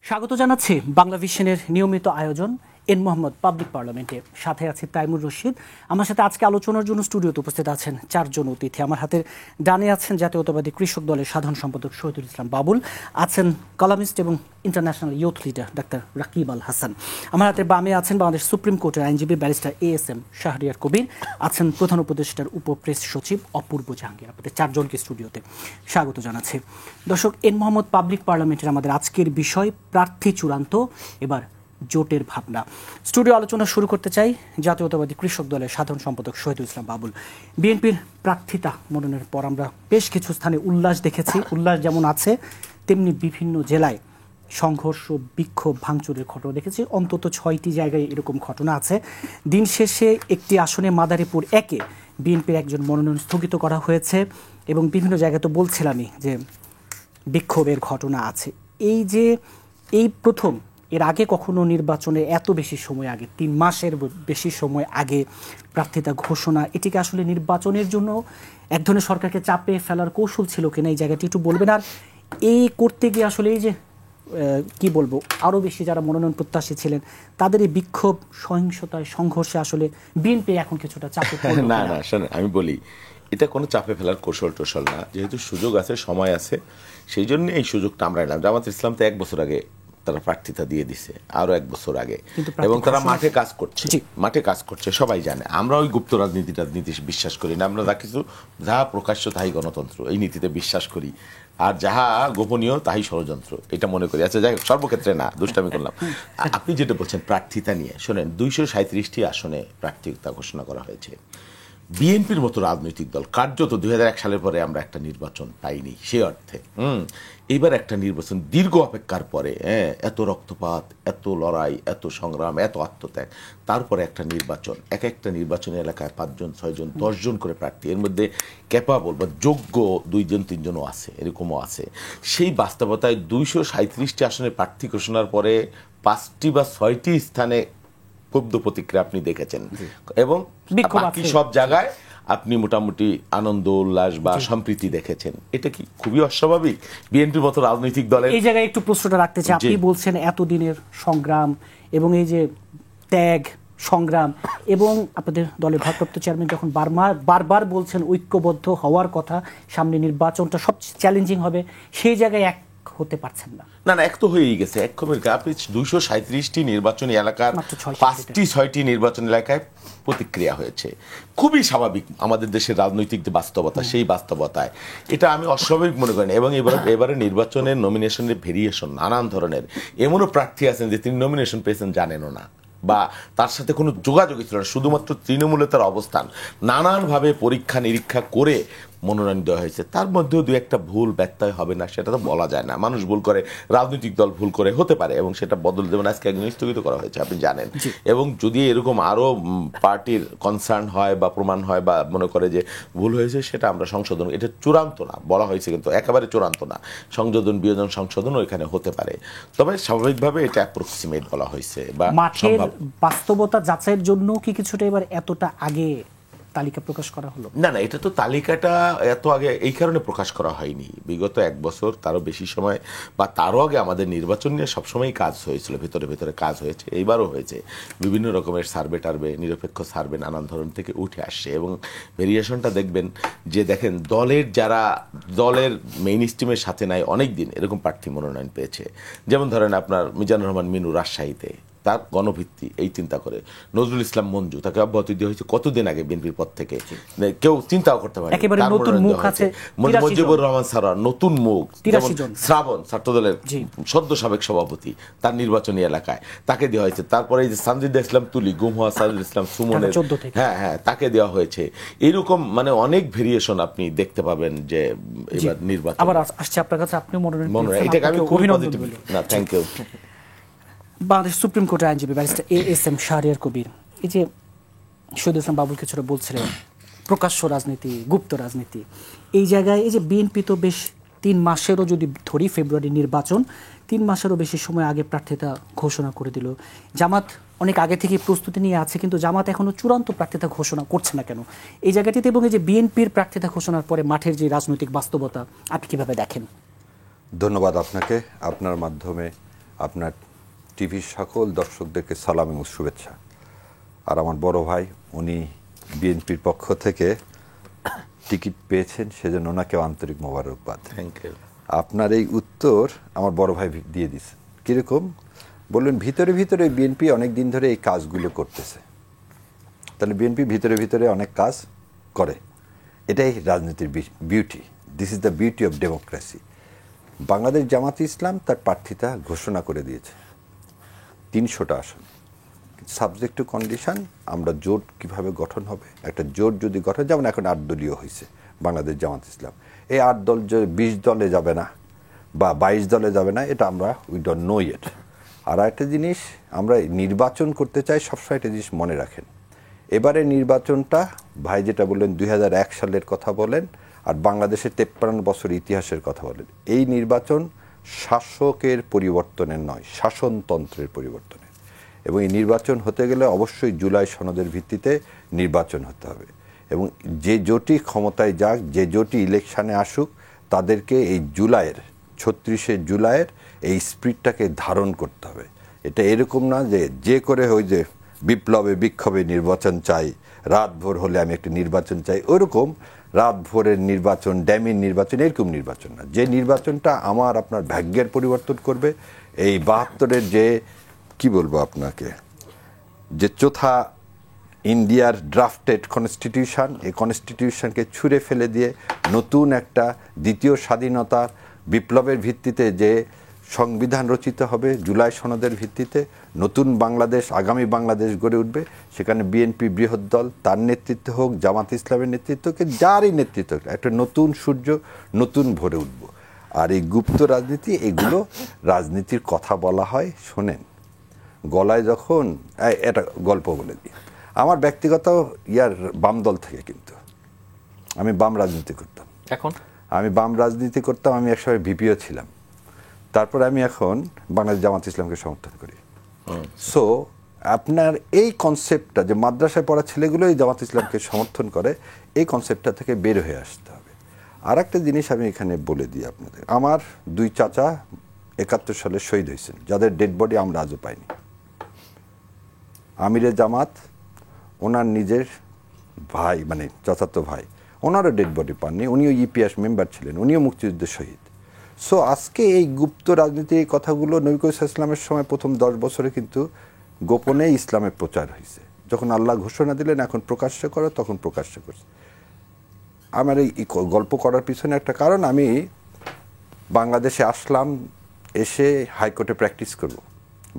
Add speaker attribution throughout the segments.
Speaker 1: স্বাগত জানাচ্ছি বাংলা ভিশনের নিয়মিত আয়োজন এন মোহাম্মদ পাবলিক পার্লামেন্টে। সাথে আছে তাইমুর রশিদ। আমার সাথে আজকে আলোচনার জন্য স্টুডিওতে উপস্থিত আছেন চারজন অতিথি। আমার হাতের ডানে আছেন জাতীয়তাবাদী কৃষক দলের সাধারণ সম্পাদক শহীদুল ইসলাম বাবুল, আছেন কলামিস্ট এবং international youth leader doctor Rakib Al Hasan. আমার হাতের বামে আছেন বাংলাদেশ সুপ্রিম কোর্টের আইনজীবী ব্যারিস্টার ASM শাহরিয়ার কবির, আছেন প্রধান উপদেষ্টার উপপ্রেস সচিব অপূর্ব জাহাঙ্গীর। আপনাদের চারজনকে স্টুডিওতে স্বাগত জানাচ্ছি। দর্শক, এন মোহাম্মদ পাবলিক পার্লামেন্টের আমাদের আজকের বিষয় প্রার্থী চূড়ান্ত, এবার জোটের ভাবনা। স্টুডিও আলোচনা শুরু করতে চাই জাতীয়তাবাদী কৃষক দলের সাধারণ সম্পাদক শহীদুল ইসলাম বাবুল। বিএনপির প্রার্থিতা মনোনয়নের পর আমরা বেশ কিছু স্থানে উল্লাস দেখেছি। উল্লাস যেমন আছে, তেমনি বিভিন্ন জেলায় সংঘর্ষ, বিক্ষোভ, ভাঙচুরের ঘটনা দেখেছি। অন্তত 6টি জায়গায় এরকম ঘটনা আছে। দিন শেষে একটি আসনে মাদারীপুর একে বিএনপির একজন মনোনয়ন স্থগিত করা হয়েছে এবং বিভিন্ন জায়গায় তো বলছিলামই যে বিক্ষোভের ঘটনা আছে। এই প্রথম, এর আগে কখনো নির্বাচনে এত বেশি সময় আগে, 3 মাসের বেশি সময় আগে প্রার্থিতা ঘোষণা, এটিকে আসলে নির্বাচনের জন্য এক ধরনের সরকারকে চাপে ফেলার কৌশল ছিল কিনা, এই জায়গাটি একটু বলবেন। আর এই করতে গিয়ে আসলে এই যে কি বলবো, আরও বেশি যারা মনোনয়ন প্রত্যাশী ছিলেন তাদের এই বিক্ষোভ, সহিংসতায়, সংঘর্ষে আসলে বিএনপি এখন কিছুটা চাপে
Speaker 2: না না শোনেন, আমি বলি এটা কোনো চাপে ফেলার কৌশল টোশল না। যেহেতু সুযোগ আছে, সময় আছে, সেই জন্য এই সুযোগটা আমরা এলাম। জামাত ইসলাম তো 1 বছর আগে তারা প্রার্থিতা দিয়ে দিছে, আরো 1 বছর আগে, এবং তারা মাঠে কাজ করছে, সবাই জানে। আমরা ওই গুপ্ত রাজনীতি বিশ্বাস করি না। আমরা যাহা প্রকাশ্য তাই গণতন্ত্র, এই নীতিতে বিশ্বাস করি। আর যাহা গোপনীয় তাই ষড়যন্ত্র, এটা মনে করি। আচ্ছা, যাই হোক, সর্বক্ষেত্রে না, দুষ্টামি করলাম। আপনি যেটা বলছেন প্রার্থিতা নিয়ে, শোনেন, 237টি আসনে প্রার্থিতা ঘোষণা করা হয়েছে। বিএনপির মতো রাজনৈতিক দল কার্যত 2001 সালের পরে আমরা একটা নির্বাচন পাইনি সে অর্থে। এইবার একটা নির্বাচন, দীর্ঘ অপেক্ষার পরে, এত রক্তপাত, এত লড়াই, এত সংগ্রাম, এত আত্মত্যাগ, তারপরে একটা নির্বাচন। একটা নির্বাচনী এলাকায় 5 জন, 6 জন, 10 জন করে প্রার্থী, এর মধ্যে ক্যাপাবল বা যোগ্য 2 জন 3 জনও আছে, এরকমও আছে। সেই বাস্তবতায় 237টি আসনে প্রার্থী ঘোষণার পরে 5টি বা 6টি স্থানে ক্ষুব্ধ প্রতিক্রিয়া আপনি দেখেছেন, এবং বাকি সব জায়গায় আপনি মোটামুটি আনন্দ, উল্লাস বা সম্প্রীতি দেখেছেন। এটা কি খুবই অস্বাভাবিক বিএনপির মতো রাজনৈতিক দলের?
Speaker 1: এই জায়গায় একটু প্রশ্নটা রাখতে চাই। আপনি বলছেন এতদিনের সংগ্রাম এবং এই যে ত্যাগ, সংগ্রাম, এবং আপনাদের দলের ভারপ্রাপ্ত চেয়ারম্যান যখন বারবার বলছেন ঐক্যবদ্ধ হওয়ার কথা, সামনে নির্বাচনটা সবচেয়ে চ্যালেঞ্জিং হবে, সেই জায়গায় এক হতে পারছেন না।
Speaker 2: না, এক তো হয়েই গেছে। এক খবর, আপনি 237টি নির্বাচনী এলাকার 5টি নির্বাচনী এলাকায় প্রতিক্রিয়া হয়েছে। খুবই স্বাভাবিক আমাদের দেশের রাজনৈতিক যে বাস্তবতা, সেই বাস্তবতায় এটা আমি অস্বাভাবিক মনে করি না। এবং এবারে নির্বাচনের নমিনেশনের ভেরিয়েশন নানান ধরনের। এমনও প্রার্থী আছেন যে তিনি নমিনেশন পেয়েছেন জানেনও না, বা তার সাথে কোনো যোগাযোগই ছিল না, শুধুমাত্র তৃণমূলে তার অবস্থান। নানানভাবে পরীক্ষা নিরীক্ষা করে মনোনয়ন দেওয়া হয়েছে। তার মধ্যেও 2-1টা ভুল ব্যত্যয় হবে না, সেটা তো বলা যায় না। মানুষ ভুল করে, রাজনৈতিক দল ভুল করে, হতে পারে, এবং সেটা বদল দেবেন। আজকে একজন স্থগিত করা হয়েছে, আপনি জানেন। এবং যদি এরকম আরও পার্টির কনসার্ন হয় বা প্রমাণ হয় বা মনে করে যে ভুল হয়েছে, সেটা আমরা সংশোধন, এটা চূড়ান্ত না বলা হয়েছে, কিন্তু একেবারে চূড়ান্ত না, সংযোজন বিয়োজন সংশোধন ওইখানে হতে পারে। তবে স্বাভাবিকভাবে এটা অ্যাপ্রক্সিমেট বলা হয়েছে। বা
Speaker 1: মাঠের বাস্তবতা যাচাইয়ের জন্য কি কিছুটা এবার এতটা আগে তালিকা প্রকাশ করা হলো?
Speaker 2: না, এটা তো তালিকাটা এত আগে এই কারণে প্রকাশ করা হয়নি। বিগত 1 বছর তারও বেশি সময় বা তারও আগে আমাদের নির্বাচন নিয়ে সবসময় কাজ হয়েছিল, ভেতরে কাজ হয়েছে, এইবারও হয়েছে। বিভিন্ন রকমের সার্ভে টার্ভে, নিরপেক্ষ সার্ভে নানান ধরন থেকে উঠে আসছে। এবং ভেরিয়েশনটা দেখবেন যে, দেখেন দলের মেইন স্ট্রিমের সাথে নাই অনেক দিন এরকম প্রার্থী মনোনয়ন পেয়েছে। যেমন ধরেন আপনার মিজানুর রহমান মিনু রাজশাহীতে, তার গণভিত্তি এই চিন্তা করে। নজরুল ইসলাম মঞ্জু, তাকে অব্যাহতি দেওয়া হয়েছে কতদিন আগে বিএনপির পদ থেকে, কেউ চিন্তাও করতে পারে। মুজিবুর রহমান সারা, নতুন মুখ। শ্রাবণ, ছাত্রদলের সদ্য সাবেক সভাপতি, তার নির্বাচনী এলাকায় তাকে দেওয়া হয়েছে। তারপরে এই যে সানজিদা ইসলাম তুলি, গুমহা সাজিদুল ইসলাম সুমনের, হ্যাঁ, তাকে দেওয়া হয়েছে। এইরকম অনেক ভেরিয়েশন আপনি দেখতে পাবেন যে এবার নির্বাচন
Speaker 1: আবার আসছে আপনার কাছে, আপনি মনোনয়ন,
Speaker 2: এটাকে আমি খুবই পজিটিভ না, থ্যাংক ইউ।
Speaker 1: বাংলাদেশ সুপ্রিম কোর্টের আইনজীবী ব্যারিস্টার ASM শাহরিয়ার কবির, এই যে শহীদুল ইসলাম বাবুল কিছুটা বলছিলেন প্রকাশ্য রাজনীতি, গুপ্ত রাজনীতি, এই জায়গায় এই যে বিএনপি তো বেশ 3 মাসেরও যদি ধরি, ফেব্রুয়ারি নির্বাচন, 3 মাসেরও বেশি সময় আগে প্রার্থিতা ঘোষণা করে দিল। জামাত অনেক আগে থেকে প্রস্তুতি নিয়ে আছে, কিন্তু জামাত এখনো চূড়ান্ত প্রার্থিতা ঘোষণা করছে না কেন এই জায়গাটিতে? এবং এই যে বিএনপির প্রার্থিতা ঘোষণার পরে মাঠের যে রাজনৈতিক বাস্তবতা, আপনি কিভাবে দেখেন?
Speaker 3: ধন্যবাদ আপনাকে। আপনার মাধ্যমে আপনার টিভির সকল দর্শকদেরকে সালাম এবং শুভেচ্ছা। আর আমার বড় ভাই, উনি বিএনপির পক্ষ থেকে টিকিট পেয়েছেন, সেজন্য ওনাকেও আন্তরিক মোবারকবাদ।
Speaker 2: Thank you.
Speaker 3: আপনার এই উত্তর আমার বড় ভাই দিয়ে দিচ্ছে। কীরকম বললেন? ভিতরে ভিতরে বিএনপি অনেক দিন ধরে এই কাজগুলো করতেছে। তাহলে বিএনপি ভিতরে ভিতরে অনেক কাজ করে, এটাই রাজনীতির beauty. This is the beauty of democracy. Bangladesh জামাতে ইসলাম তার প্রার্থিতা ঘোষণা করে দিয়েছে 300টা আসন, সাবজেক্ট টু কন্ডিশন। আমরা জোট কিভাবে গঠন হবে, একটা জোট যদি গঠন, যেমন এখন 8 দলীয় হয়েছে বাংলাদেশ জামাত ইসলাম, এই 8 দল যে 20 দলে যাবে না বা 22 দলে যাবে না, এটা আমরা উই ডোন্ট নো ইট। আর একটা জিনিস, আমরা নির্বাচন করতে চাই, সবসময় একটা জিনিস মনে রাখেন, এবারে নির্বাচনটা ভাই যেটা বললেন 2001 সালের কথা বলেন, আর বাংলাদেশের 53 বছর ইতিহাসের কথা বলেন, এই নির্বাচন শাসকের পরিবর্তনের নয়, শাসনতন্ত্রের পরিবর্তনের। এবং এই নির্বাচন হতে গেলে অবশ্যই জুলাই সনদের ভিত্তিতে নির্বাচন হতে হবে। এবং যে জোটই ক্ষমতায় যাক, যে জোটই ইলেকশানে আসুক, তাদেরকে এই জুলাইয়ের 36শে জুলাইয়ের এই স্পিরিটটাকে ধারণ করতে হবে। এটা এরকম না যে করে ওই যে বিপ্লবে বিক্ষোভে নির্বাচন চাই, রাত ভোর হলে আমি একটা নির্বাচন চাই, ওরকম রাত ভোরের নির্বাচন, ড্যামির নির্বাচন, এরকম নির্বাচন না। যে নির্বাচনটা আমার আপনার ভাগ্যের পরিবর্তন করবে, এই 72-এর যে কি বলবো আপনাকে, যে চৌথা ইন্ডিয়ার ড্রাফটেড কনস্টিটিউশন, এই কনস্টিটিউশনকে ছুঁড়ে ফেলে দিয়ে নতুন একটা দ্বিতীয় স্বাধীনতার বিপ্লবের ভিত্তিতে যে সংবিধান রচিত হবে, জুলাই সনদের ভিত্তিতে নতুন বাংলাদেশ, আগামী বাংলাদেশ গড়ে উঠবে, সেখানে বিএনপি বৃহৎ দল, তার নেতৃত্ব হোক, জামাত ইসলামের নেতৃত্বকে, যারই নেতৃত্ব, একটা নতুন সূর্য, নতুন ভরে উঠব। আর এই গুপ্ত রাজনীতি, এগুলো রাজনীতির কথা বলা হয়, শোনেন, গলায় যখন, এটা গল্প বলে দিই, আমার ব্যক্তিগত বাম দল থেকে, কিন্তু আমি বাম রাজনীতি করতাম।
Speaker 4: এখন
Speaker 3: আমি বাম রাজনীতি করতাম, আমি একসময় ভিপিও ছিলাম। তারপর আমি এখন বাংলাদেশ জামাত ইসলামকে সমর্থন করি। সো আপনার এই কনসেপ্টটা, যে মাদ্রাসায় পড়া ছেলেগুলোই জামাত ইসলামকে সমর্থন করে, এই কনসেপ্টটা থেকে বের হয়ে আসতে হবে। আর একটা জিনিস আমি এখানে বলে দিই আপনাদের, আমার 2 চাচা 71 সালে শহীদ হয়েছেন, যাদের ডেড বডি আমরা আজও পাইনি। আমিরে জামাত, ওনার নিজের ভাই, মানে চাচাতো ভাই, ওনারও ডেড বডি পাননি, উনিও ইপিএস মেম্বার ছিলেন, উনিও মুক্তিযুদ্ধে শহীদ। সো আজকে এই গুপ্ত রাজনীতির এই কথাগুলো নবী করিম সাল্লাল্লাহু আলাইহি ওয়াসাল্লামের সময় প্রথম 10 বছরে কিন্তু গোপনে ইসলামের প্রচার হয়েছে। যখন আল্লাহ ঘোষণা দিলেন এখন প্রকাশ্য করো, তখন প্রকাশ্য করছে। আমার এই গল্প করার পিছনে একটা কারণ, আমি বাংলাদেশে আসলাম, এসে হাইকোর্টে প্র্যাকটিস করব,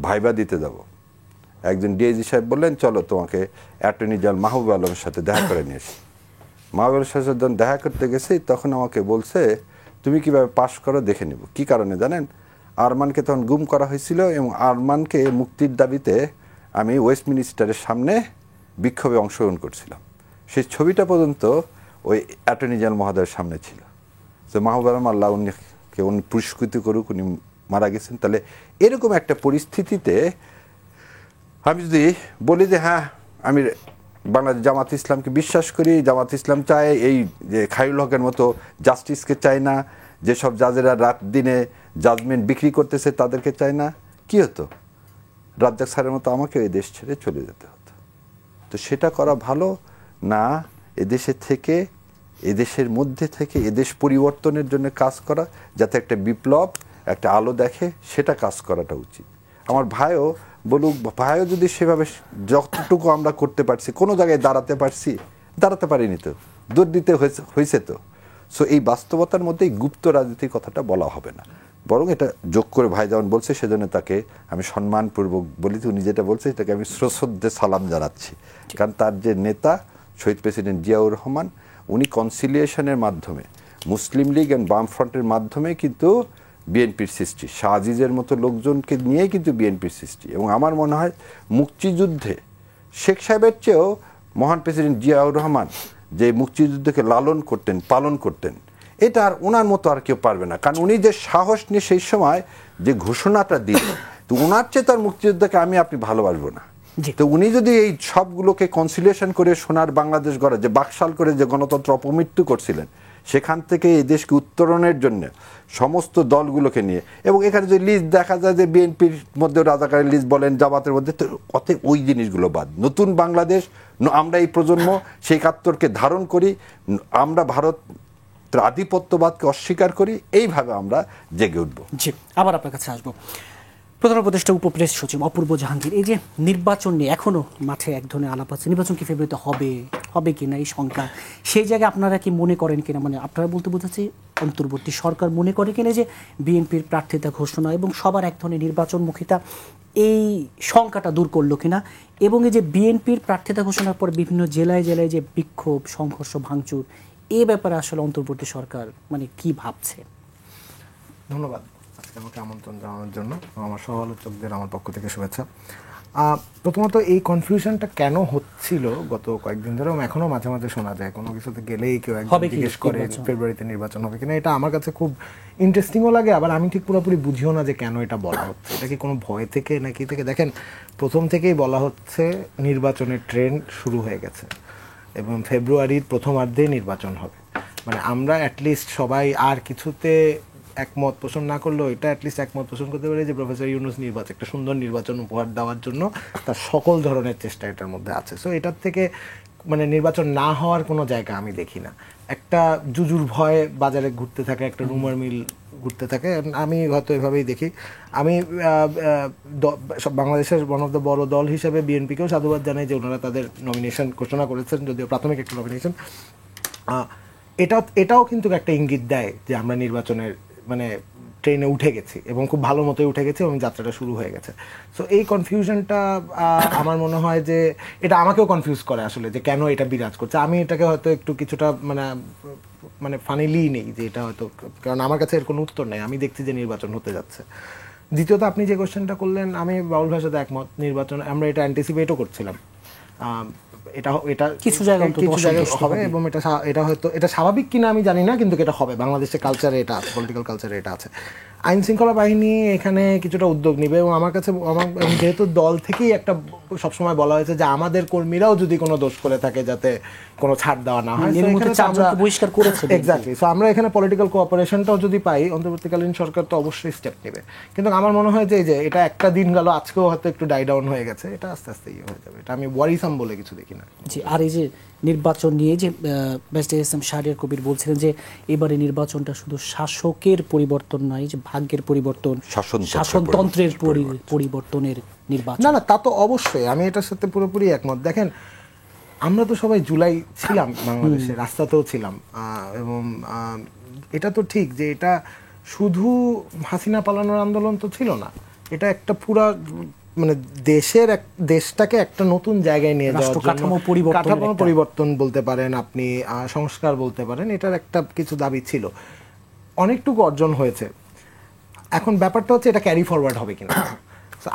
Speaker 3: ভাইবা দিতে যাব। একজন ডিআইজি সাহেব বললেন, চলো তোমাকে অ্যাটর্নি জেনারেল মাহবুব আলমের সাথে দেখা করে নিয়ে এসি। মাহবুব আলমের সাথে যখন দেখা করতে গেছি, তখন আমাকে বলছে, তুমি কিভাবে পাশ করো দেখে নেব। কি কারণে জানেন? আরমানকে তখন গুম করা হয়েছিল, এবং আরমানকে মুক্তির দাবিতে আমি ওয়েস্টমিনিস্টারের সামনে বিক্ষোভে অংশগ্রহণ করছিলাম। সেই ছবিটা পর্যন্ত ওই অ্যাটর্নি জেনারেল মহোদয়ের সামনে ছিল। তো মাহবুব আলম, আল্লাহ উনি পুরস্কৃত করুক, উনি মারা গেছেন। তাহলে এরকম একটা পরিস্থিতিতে আমি যদি বলি যে হ্যাঁ, আমি বাংলাদেশ জামাত ইসলামকে বিশ্বাস করি, জামাত ইসলাম চায় এই যে খায়রুল হকের মতো জাস্টিসকে চায় না, যেসব জাজেরা রাত দিনে জাজমেন্ট বিক্রি করতেছে তাদেরকে চায় না, কি হতো? রাজ্জাক স্যারের মতো আমাকে এই দেশ ছেড়ে চলে যেতে হতো। তো সেটা করা ভালো না, এদেশে থেকে, এদেশের মধ্যে থেকে এদেশ পরিবর্তনের জন্য কাজ করা, যাতে একটা বিপ্লব, একটা আলো দেখে, সেটা কাজ করাটা উচিত। আমার ভাইও বলুক, ভাইও যদি সেভাবে যতটুকু আমরা করতে পারছি, কোনো জায়গায় দাঁড়াতে পারিনি, তো দৌড় দিতে হয়েছে তো। সো এই বাস্তবতার মধ্যে এই গুপ্ত রাজনীতির কথাটা বলা হবে না, বরং এটা যোগ করে ভাই যেমন বলছে, সেজন্য তাকে আমি সম্মানপূর্বক বলি, উনি যেটা বলছে সেটাকে আমি শ্রদ্ধে সালাম জানাচ্ছি। কারণ তার যে নেতা শহীদ প্রেসিডেন্ট জিয়াউর রহমান, উনি কনসিলিয়েশনের মাধ্যমে, মুসলিম লীগ অ্যান্ড বামফ্রন্টের মাধ্যমে কিন্তু বিএনপির সৃষ্টি, শাহ আজিজের মতো লোকজনকে নিয়েই কিন্তু বিএনপির সৃষ্টি। এবং আমার মনে হয় মুক্তিযুদ্ধে শেখ সাহেবের চেয়েও মহান প্রেসিডেন্ট জিয়াউর রহমান যে মুক্তিযুদ্ধকে লালন করতেন, পালন করতেন, এটা আর ওনার মতো আর কেউ পারবে না। কারণ উনি যে সাহস নিয়ে সেই সময় যে ঘোষণাটা দিলেন, তো ওনার চেয়ে তার মুক্তিযুদ্ধকে আপনি ভালোবাসবো না। তো উনি যদি এই সবগুলোকে কনসিলিয়েশন করে সোনার বাংলাদেশ গড়ে, যে বাকশাল করে যে গণতন্ত্র অপমৃত্যু করছিলেন, সেখান থেকে এই দেশকে উত্তরণের জন্য সমস্ত দলগুলোকে নিয়ে, এবং এখানে যে লিস্ট দেখা যায় যে বিএনপির মধ্যে রাজাকারের লিস্ট বলেন, জামাতের মধ্যে, তো অতএব ওই জিনিসগুলো বাদ। নতুন বাংলাদেশ, আমরা এই প্রজন্ম সেই ৭১কে ধারণ করি, আমরা ভারত আধিপত্যবাদকে অস্বীকার করি, এইভাবে আমরা জেগে উঠব।
Speaker 1: জি, আবার আপনার কাছে আসবো। প্রধান উপদেষ্টা উপপ্রেস সচিব অপূর্ব জাহাঙ্গীর, এই যে নির্বাচন নিয়ে এখনো মাঠে এক ধরনের আলাপ আছে, নির্বাচন কি ফেব্রুয়ারিতে হবে কিনা এই শঙ্কা, সেই জায়গায় আপনারা কি মনে করেন কিনা, মানে আপনারা বলতে বোঝাচ্ছি অন্তর্বর্তী সরকার মনে করে কিনা যে বিএনপির প্রার্থিতা ঘোষণা এবং সবার এক ধরনের নির্বাচনমুখিতা এই শঙ্কাটা দূর করলো কিনা, এবং এই যে বিএনপির প্রার্থিতা ঘোষণার পর বিভিন্ন জেলায় জেলায় যে বিক্ষোভ, সংঘর্ষ, ভাঙচুর, এ ব্যাপারে আসলে অন্তর্বর্তী সরকার মানে কি ভাবছে?
Speaker 4: ধন্যবাদ আজকে আমাকে আমন্ত্রণ জানানোর জন্য, আমার সহ-আলোচকদের আমার পক্ষ থেকে শুভেচ্ছা। প্রথমত এই কনফিউশনটা কেন হচ্ছিল গত কয়েকদিন ধরে, এখনও মাঝে মাঝে শোনা যায় কোনো কিছুতে গেলেই কেউ একজন জিজ্ঞেস করে ফেব্রুয়ারিতে নির্বাচন হবে কিনা। এটা আমার কাছে খুব ইন্টারেস্টিংও লাগে, আবার আমি ঠিক পুরোপুরি বুঝিও না যে কেন এটা বলা হচ্ছে। এটা কি কোনো ভয় থেকে নাকি থেকে? দেখেন, প্রথম থেকেই বলা হচ্ছে নির্বাচনের ট্রেন্ড শুরু হয়ে গেছে এবং ফেব্রুয়ারির প্রথমার্ধে নির্বাচন হবে। মানে আমরা অ্যাটলিস্ট সবাই আর কিছুতে একমত পোষণ না করলেও এটা অ্যাটলিস্ট একমত পোষণ করতে পারে যে প্রফেসর ইউনূস নির্বাচন, একটা সুন্দর নির্বাচন উপহার দেওয়ার জন্য তার সকল ধরনের চেষ্টা এটার মধ্যে আছে। সো এটার থেকে মানে নির্বাচন না হওয়ার কোনো জায়গা আমি দেখি না। একটা জুজুর ভয় বাজারে ঘুরতে থাকে, একটা রুমার মিল ঘুরতে থাকে, আমি হয়তো এভাবেই দেখি। আমি বাংলাদেশের ওয়ান অফ দ্য বড় দল হিসেবে বিএনপিকেও সাধুবাদ জানাই যে ওনারা তাদের নমিনেশন ঘোষণা করেছেন, যদিও প্রাথমিক একটা নমিনেশন। এটাও কিন্তু একটা ইঙ্গিত দেয় যে আমরা নির্বাচনের মানে ট্রেনে উঠে গেছি এবং খুব ভালো মতোই উঠে গেছি এবং যাত্রাটা শুরু হয়ে গেছে। সো এই কনফিউশনটা আমার মনে হয় যে এটা আমাকেও কনফিউজ করে আসলে, যে কেন এটা বিরাজ করছে। আমি এটাকে হয়তো একটু কিছুটা মানে ফানিলি নেই যে এটা হয়তো, কারণ আমার কাছে এর কোনো উত্তর নেই। আমি দেখছি যে নির্বাচন হতে যাচ্ছে। দ্বিতীয়ত, আপনি যে কোশ্চেনটা করলেন, আমি বাউল ভাইয়ের সাথে একমত। নির্বাচন আমরা এটা অ্যান্টিসিপেটও করছিলাম, এটা কিছু জায়গায় হবে এবং এটা হয়তো এটা স্বাভাবিক কিনা আমি জানি না, কিন্তু এটা হবে। বাংলাদেশের কালচারে এটা আছে, পলিটিক্যাল কালচারে এটা আছে। আইন শৃঙ্খলা বাহিনী এখানে কিছুটা উদ্যোগ নেবে এবং আমার কাছে যেহেতু দল থেকেই একটা সবসময় বলা হয়েছে যে আমাদের কর্মীরাও যদি কোনো দোষ করে থাকে যাতে কোনো ছাড় দেওয়া না হয়, এক্স্যাক্টলি। সো আমরা এখানে পলিটিক্যাল কোঅপারেশনটাও যদি পাই, অন্তর্বর্তীকালীন সরকার তো অবশ্যই স্টেপ নেবে। কিন্তু আমার মনে হয় যে এটা একটা দিন গেল, আজকেও হয়তো একটু ডাই ডাউন হয়ে গেছে, এটা আস্তে আস্তে ইয়ে হয়ে যাবে। এটা আমি ওয়ারিসাম বলে কিছু দেখি না।
Speaker 1: জি, আর এই যে নির্বাচন নিয়ে যে barrister S M Shahriar Kabir বলছিলেন যে এবারে নির্বাচনটা শুধু শাসকের পরিবর্তন নয়, যে ভাগ্যের পরিবর্তন, শাসনতন্ত্রের পরিবর্তনের নির্বাচন।
Speaker 4: না, তা তো অবশ্যই, আমি এটার সাথে পুরোপুরি একমত। দেখেন, আমরা তো সবাই জুলাই ছিলাম, বাংলাদেশে রাস্তাতেও ছিলাম, এবং এটা তো ঠিক যে এটা শুধু হাসিনা পালানোর আন্দোলন তো ছিল না, এটা একটা পুরা মানে দেশটাকে একটা নতুন জায়গায় নিয়ে যাওয়ার জন্য কাঠামো পরিবর্তন বলতে পারেন আপনি, সংস্কার বলতে পারেন, এটার একটা কিছু দাবি ছিল। অনেকটুকু অর্জন হয়েছে। এখন ব্যাপারটা হচ্ছে এটা ক্যারি ফরওয়ার্ড হবে কিনা।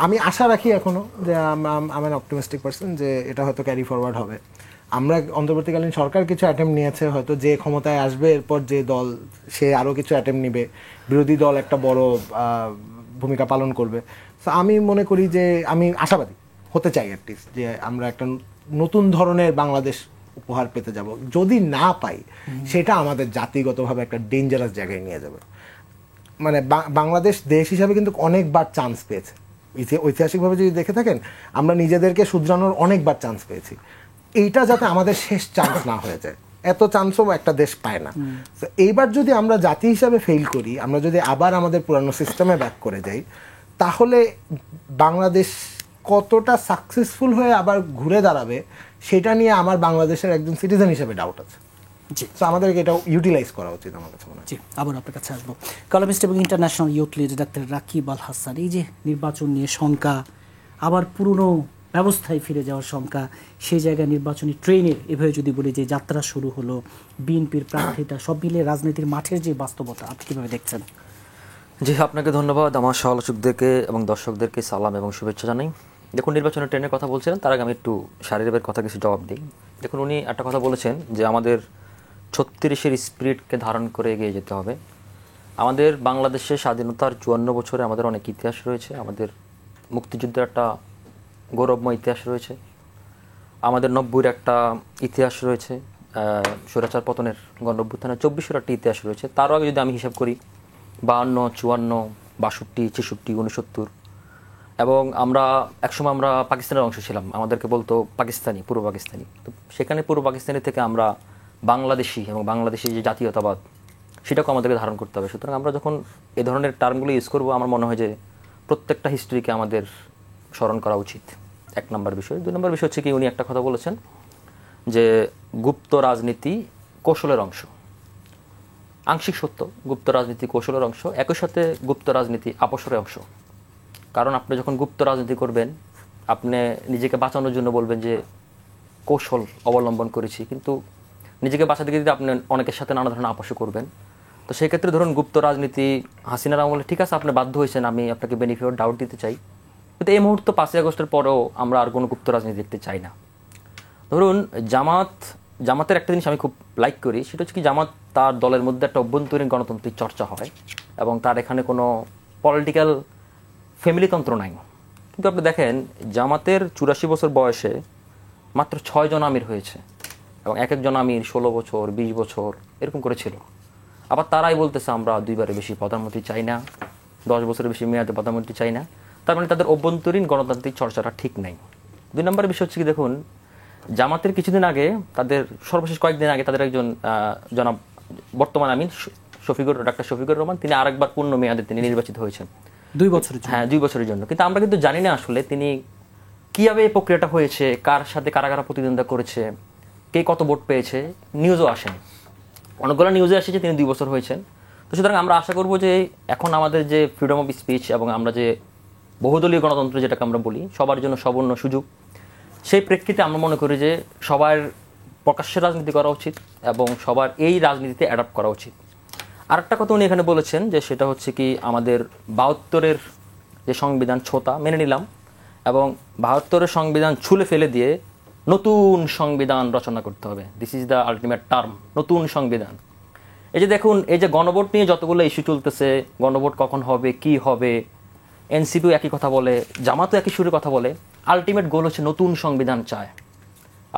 Speaker 4: আমি আশা রাখি এখনো যে আমি অপটিমিস্টিক পারসন যে এটা হয়তো ক্যারি ফরওয়ার্ড হবে। আমরা অন্তর্বর্তীকালীন সরকার কিছু অ্যাটেম্প নিয়েছে, হয়তো যে ক্ষমতায় আসবে এরপর যে দল সে আরও কিছু অ্যাটেম্প নিবে, বিরোধী দল একটা বড় ভূমিকা পালন করবে। সো আমি মনে করি যে আমি আশাবাদী হতে চাই অ্যাটলিস্ট যে আমরা একটা নতুন ধরনের বাংলাদেশ উপহার পেতে যাব। যদি না পাই, সেটা আমাদের জাতিগতভাবে একটা ডেঞ্জারাস জায়গায় নিয়ে যাবে। মানে বাংলাদেশ দেশ হিসাবে কিন্তু অনেকবার চান্স পেয়েছে, ঐতিহাসিকভাবে যদি দেখে থাকেন আমরা নিজেদেরকে শুধরানোর অনেকবার চান্স পেয়েছি। এইটা যাতে আমাদের শেষ চান্স না হয়ে যায়, এত চান্সও একটা দেশ পায় না। তো এইবার যদি আমরা জাতি হিসাবে ফেল করি, আমরা যদি আবার আমাদের পুরানো সিস্টেমে ব্যাক করে যাই, তাহলে বাংলাদেশ কতটা সাকসেসফুল হয়ে আবার ঘুরে দাঁড়াবে সেটা নিয়ে আমার বাংলাদেশের একজন সিটিজেন হিসেবে ডাউট আছে।
Speaker 1: জি,
Speaker 4: তো আমাদেরকে এটা ইউটিলাইজ করা উচিত আমার কাছে মনে হয়।
Speaker 1: জি, আবার আপনার কাছে আসবো। কলামিস্ট এবং international youth leader doctor Rakib Al Hasan, এই যে নির্বাচন নিয়ে শঙ্কা, আবার পুরনো ব্যবস্থায় ফিরে যাওয়ার শঙ্কা, সেই জায়গায় নির্বাচনী ট্রেনের এভাবে যদি বলি যে যাত্রা শুরু হলো, বিএনপির প্রার্থিতা, সব মিলে রাজনীতির মাঠের যে বাস্তবতা, আপনি কীভাবে দেখছেন?
Speaker 5: জি, আপনাকে ধন্যবাদ। আমার সহ-আলোচকদেরকে এবং দর্শকদেরকে সালাম এবং শুভেচ্ছা জানাই। দেখুন, নির্বাচনের ট্রেনের কথা বলছিলেন, তার আগে আমি একটু শারীরিকের কথা কিছু জবাব দিই। দেখুন, উনি একটা কথা বলেছেন যে আমাদের 36-এর স্পিরিটকে ধারণ করে এগিয়ে যেতে হবে। আমাদের বাংলাদেশের স্বাধীনতার 54 বছরে আমাদের অনেক ইতিহাস রয়েছে। আমাদের মুক্তিযুদ্ধের একটা গৌরবময় ইতিহাস রয়েছে, আমাদের 90-এর একটা ইতিহাস রয়েছে, স্বৈরাচার পতনের গণ-অভ্যুত্থানের 24টি ইতিহাস রয়েছে। তারও আগে যদি আমি হিসাব করি 52, 54, 62, 66, 69, এবং আমরা একসময় আমরা পাকিস্তানের অংশ ছিলাম, আমাদেরকে বলতো পাকিস্তানি, পূর্ব পাকিস্তানি। তো সেখানে পূর্ব পাকিস্তানি থেকে আমরা বাংলাদেশি, এবং বাংলাদেশি যে জাতীয়তাবাদ সেটাকে আমাদেরকে ধারণ করতে হবে। সুতরাং আমরা যখন এই ধরনের টার্মগুলো ইউজ করবো, আমার মনে হয় যে প্রত্যেকটা হিস্ট্রিকে আমাদের স্মরণ করা উচিত। 1 নম্বর বিষয়। 2 নম্বর বিষয় হচ্ছে কি, উনি একটা কথা বলেছেন যে গুপ্ত রাজনীতি কৌশলের অংশ। আংশিক সত্য, গুপ্ত রাজনীতি কৌশলের অংশ, একই সাথে গুপ্ত রাজনীতি আপোষের অংশ। কারণ আপনি যখন গুপ্ত রাজনীতি করবেন, আপনি নিজেকে বাঁচানোর জন্য বলবেন যে কৌশল অবলম্বন করেছি, কিন্তু নিজেকে বাঁচাতে গিয়ে আপনি অনেকের সাথে নানা ধরনের আপোষও করবেন। তো সেই ক্ষেত্রে ধরুন গুপ্ত রাজনীতি হাসিনার আমলে ঠিক আছে, আপনি বাধ্য হয়েছেন, আমি আপনাকে বেনিফিট অফ ডাউট দিতে চাই, কিন্তু এই মুহূর্তে 5ই আগস্টের পরেও আমরা আর কোনো গুপ্ত রাজনীতি দেখতে চাই না। ধরুন জামাতের একটা জিনিস আমি খুব লাইক করি, সেটা হচ্ছে কি, জামাত তার দলের মধ্যে একটা অভ্যন্তরীণ গণতান্ত্রিক চর্চা হয় এবং তার এখানে কোনো পলিটিক্যাল ফ্যামিলিতন্ত্র নাই। কিন্তু আপনি দেখেন জামাতের 84 বছর বয়সে মাত্র 6 জন আমির হয়েছে, এবং এক একজন আমির 16 বছর 20 বছর এরকম করে ছিল। আবার তারাই বলতেছে আমরা 2বারের বেশি প্রধানমন্ত্রী চাই না, 10 বছরের বেশি মেয়াদে প্রধানমন্ত্রী চাই না। তার মানে তাদের অভ্যন্তরীণ গণতান্ত্রিক চর্চাটা ঠিক নাই। 2 নম্বর বিষয় হচ্ছে কি, দেখুন জামাতের কিছুদিন আগে, তাদের সর্বশেষ কয়েকদিন আগে তাদের একজন জনাব বর্তমান আমির ডাক্তার শফিকুর রহমান, তিনি আরেকবার পূর্ণ মেয়াদে তিনি নির্বাচিত হয়েছেন
Speaker 1: 2 বছরের জন্য।
Speaker 5: হ্যাঁ, 2 বছরের জন্য। কিন্তু আমরা কিন্তু জানি না আসলে তিনি কিভাবে এই প্রক্রিয়াটা হয়েছে, কার সাথে কারা কারা প্রতিদ্বন্দ্বিতা করেছে, কে কত ভোট পেয়েছে, নিউজও আসেনি। অনেকগুলো নিউজে আসে যে তিনি 2 বছর হয়েছেন। তো সুতরাং আমরা আশা করব যে এখন আমাদের যে ফ্রিডম অফ স্পিচ এবং আমরা যে বহুদলীয় গণতন্ত্র যেটাকে আমরা বলি, সবার জন্য সবর্ণ সুযোগ, সেই প্রেক্ষিতে আমরা মনে করি যে সবার প্রকাশ্যে রাজনীতি করা উচিত এবং সবার এই রাজনীতিতে অ্যাডাপ্ট করা উচিত। আরেকটা কথা উনি এখানে বলেছেন যে সেটা হচ্ছে কি, আমাদের 72-এর যে সংবিধান ছোতা মেনে নিলাম, এবং 72-এর সংবিধান ছুলে ফেলে দিয়ে নতুন সংবিধান রচনা করতে হবে। This is the ultimate term, নতুন সংবিধান। এই যে দেখুন, এই যে গণভোট নিয়ে যতগুলো ইস্যু চলতেছে, গণভোট কখন হবে, কি হবে, এনসিপিও একই কথা বলে, জামাতও একই সুরে কথা বলে, আলটিমেট গোল হচ্ছে নতুন সংবিধান চায়।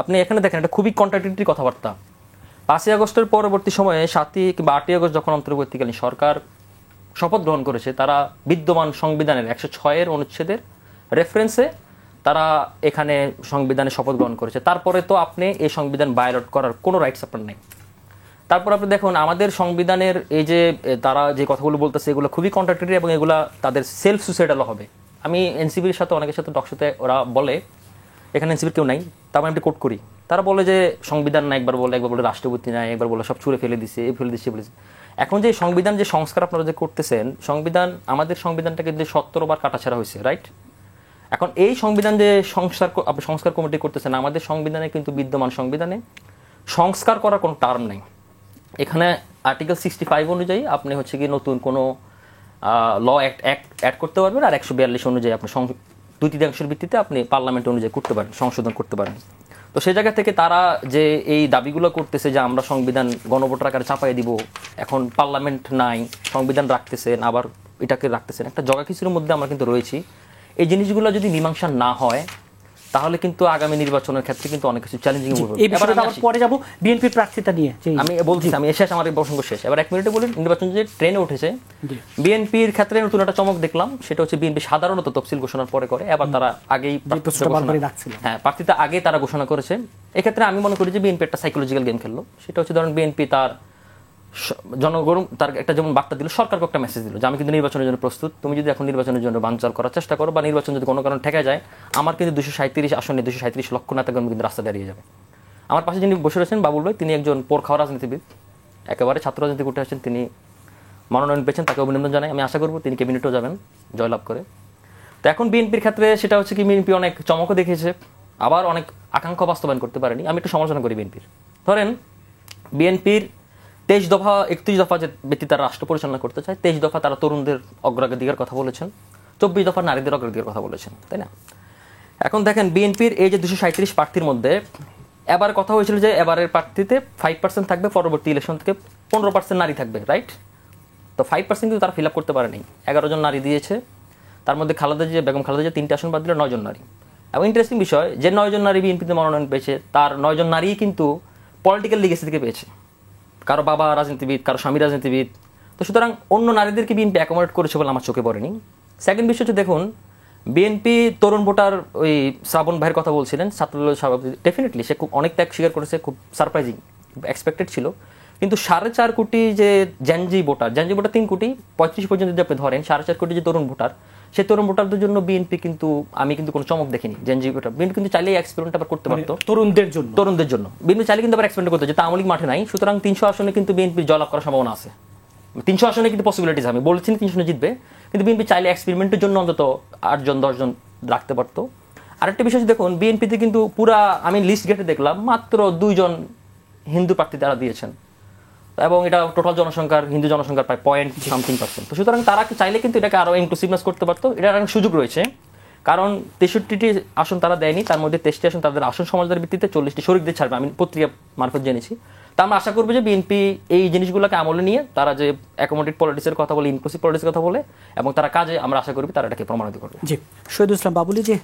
Speaker 5: আপনি এখানে দেখেন এটা খুবই কন্ট্রাডিক্টরি কথাবার্তা। 5ই আগস্টের পরবর্তী সময়ে 7ই কিংবা 8ই আগস্ট যখন অন্তর্বর্তীকালীন সরকার শপথ গ্রহণ করেছে, তারা বিদ্যমান সংবিধানের 106-এর অনুচ্ছেদের রেফারেন্সে তারা এখানে সংবিধানে শপথ গ্রহণ করেছে। তারপরে তো আপনি এই সংবিধান ভায়োলেট করার কোনো রাইটস আপনার নেই। তারপর আপনি দেখুন আমাদের সংবিধানের এই যে তারা যে কথাগুলো বলতেছে, এগুলো খুবই কন্ট্রাডিক্টরি এবং এগুলা তাদের সেলফ সুসাইডালও হবে। আমি এনসিপির সাথে অনেকের সাথে টকশোতে ওরা বলে, এখানে এনসিপির কেউ নাই, তারপর আমি কোট করি, তারা বলে যে সংবিধান না, একবার বলে রাষ্ট্রপতি নাই, একবার বলে সব ছুঁড়ে ফেলে দিছে, ফেলে দিচ্ছে বলেছে। এখন যে সংবিধান যে সংস্কার আপনারা যে করতেছেন, আমাদের সংবিধানটা কিন্তু 17 বার কাটাছেড়া হয়েছে, রাইট? এখন এই সংবিধান যে সংস্কার কমিটি করতেছেন, আমাদের সংবিধানে কিন্তু বিদ্যমান সংবিধানে সংস্কার করার কোনো টার্ম নেই। এখানে আর্টিকেল 65 অনুযায়ী আপনি হচ্ছে কি নতুন কোনো ল অ্যাড করতে পারবেন, আর 142 অনুযায়ী আপনি 2/3 ভিত্তিতে আপনি পার্লামেন্ট অনুযায়ী করতে পারেন, সংশোধন করতে পারেন। তো সেই জায়গা থেকে তারা যে এই দাবিগুলো করতেছে যে আমরা সংবিধান গণভোটের আকারে চাপাই দিব, এখন পার্লামেন্ট নাই, সংবিধান রাখতেছেন, আবার এটাকে রাখতেছেন, একটা জগাখিচুড়ির মধ্যে আমরা কিন্তু রয়েছি। এই জিনিসগুলো যদি মীমাংসা না হয়, তাহলে কিন্তু আগামী নির্বাচনের ক্ষেত্রে কিন্তু অনেক কিছু চ্যালেঞ্জিং হবে।
Speaker 1: এই বিষয়টা আবার পরে যাব বিএনপির প্রার্থিতা নিয়ে।
Speaker 5: আমি বলছি, আমি শেষ, আমার এই প্রসঙ্গ শেষ। এবার 1 মিনিটে বলি, নির্বাচন যে ট্রেনে উঠেছে, বিএনপির ক্ষেত্রে নতুন একটা চমক দেখলাম, সেটা হচ্ছে বিএনপি সাধারণত তফসিল ঘোষণার পরে করে, এবার তারা আগেই প্রার্থিতা আগে তারা ঘোষণা করেছে। এক্ষেত্রে আমি মনে করি যে বিএনপি একটা সাইকোলজিক্যাল গেম খেললো। সেটা হচ্ছে ধরেন বিএনপি তার জনগণ তার একটা যেমন বার্তা দিল, সরকারকে একটা মেসেজ দিল যে আমি কিন্তু নির্বাচনের জন্য প্রস্তুত, তুমি যদি এখন নির্বাচনের জন্য বানচাল করার চেষ্টা করো বা নির্বাচন যদি কোনো কারণে ঠেকা যায়, আমার কিন্তু 237 আসনে 237 লক্ষ নেতাকর্মী কিন্তু রাস্তা দাঁড়িয়ে যাবে। আমার পাশে যিনি বসে রয়েছেন বাবুল ভাই, তিনি একজন পোরখাওয়া রাজনীতিবিদ, একেবারে ছাত্র রাজনীতি করতে আসছেন, তিনি মনোনয়ন পেয়েছেন, তাকে অভিনন্দন জানাই। আমি আশা করবো তিনি ক্যাবিনেটেও যাবেন জয়লাভ করে। তো এখন বিএনপির ক্ষেত্রে সেটা হচ্ছে কি, বিএনপি অনেক চমকও দেখিয়েছে, আবার অনেক আকাঙ্ক্ষা বাস্তবায়ন করতে পারেনি। আমি একটু সমালোচনা করি বিএনপির। ধরেন বিএনপির 23 দফা 31 দফা যে ব্যক্তি তারা রাষ্ট্র পরিচালনা করতে চায়, 23 দফা তারা তরুণদের অগ্রাধিকার কথা বলেছেন, 24 দফা নারীদের অগ্রাধিকার কথা বলেছেন, তাই না? এখন দেখেন বিএনপির এই যে 237 প্রার্থীর মধ্যে এবার কথা হয়েছিল যে এবারের প্রার্থীতে 5% থাকবে, পরবর্তী ইলেকশন থেকে 15% নারী থাকবে, রাইট? তো 5% কিন্তু তারা ফিল আপ করতে পারেনি। 11 জন নারী দিয়েছে, তার মধ্যে বেগম খালেদা জিয়া 3টে আসন বাদ দিলে 9 জন নারী। এবং ইন্টারেস্টিং বিষয়, যে 9 জন নারী বিএনপিতে মনোনয়ন পেয়েছে, তার 9 জন নারী কিন্তু পলিটিক্যাল লিগেসি থেকে পেয়েছে, কারো বাবা রাজনীতিবিদ, কারো স্বামী রাজনীতিবিদ। তো সুতরাং অন্য নারীদেরকে বিএনপি অ্যাকোমোডেট করেছে বলে আমার চোখে পড়েনি। সেকেন্ড বিষয় হচ্ছে, দেখুন বিএনপি তরুণ ভোটার ওই শ্রাবণ ভাইয়ের কথা বলছিলেন, ছাত্রদলের সভাপতি, ডেফিনেটলি সে খুব অনেক ত্যাগ স্বীকার করেছে, খুব সারপ্রাইজিং, এক্সপেক্টেড ছিল। কিন্তু 4.5 কোটি যে জেনজি ভোটার 3 কোটি 35 পর্যন্ত যদি আপনি ধরেন, 4.5 কোটি যে তরুণ ভোটার, সেই তরুণ ভোটারদের জন্য বিএনপি কিন্তু আমি কিন্তু কোনো চমক দেখিনি। জেনজি ভোটার বিএনপি কিন্তু চাইলেই এক্সপেরিমেন্ট আবার করতে পারতো তরুণদের জন্য বিএনপি চাইলে কিন্তু আবার এক্সপেরিমেন্ট করতে, যেটা আওয়ামী লীগ মাঠে নাই। সুতরাং 300 আসনে কিন্তু বিএনপির জয়লাভ করার সম্ভাবনা আছে। 300 আসনে কিন্তু পসিবিলিটিস, আমি বলছি 300 জিতবে, কিন্তু বিএনপি চাইলে এক্সপেরিমেন্টের জন্য অন্তত 8-10 জন রাখতে পারতো। আরেকটা বিষয় দেখুন, বিএনপিতে কিন্তু পুরা আমি লিস্ট ঘেটে দেখলাম মাত্র 2 জন হিন্দু প্রার্থী তারা দিয়েছেন, এবং এটা টোটাল জনসংখ্যার হিন্দু জনসংখ্যার প্রায় 0.something%। তো সুতরাং তারা চাইলে কিন্তু এটাকে আরো ইনক্লুসিভনেস করতে পারতো। এটার অনেক সুযোগ রয়েছে, কারণ 63টি আসন তারা দেয়নি, তার মধ্যে 23টি আসন তাদের আসন সমাজের ভিত্তিতে 40টি শরিকদের ছাড়বে, আমি পত্রিকা মারফত জেনেছি। তা আমরা আশা করবো যে বিএনপি এই জিনিসগুলোকে আমলে নিয়ে তারা যে অ্যাকোমোডেট পলিটিক্সের কথা বলে, ইনক্লুসিভ পলিটিক্সের কথা বলে, এবং তারা কাজে আমরা আশা করবি তারা এটাকে প্রমাণিত করবে।
Speaker 1: জি, শহীদুল ইসলাম বাবুলি, যে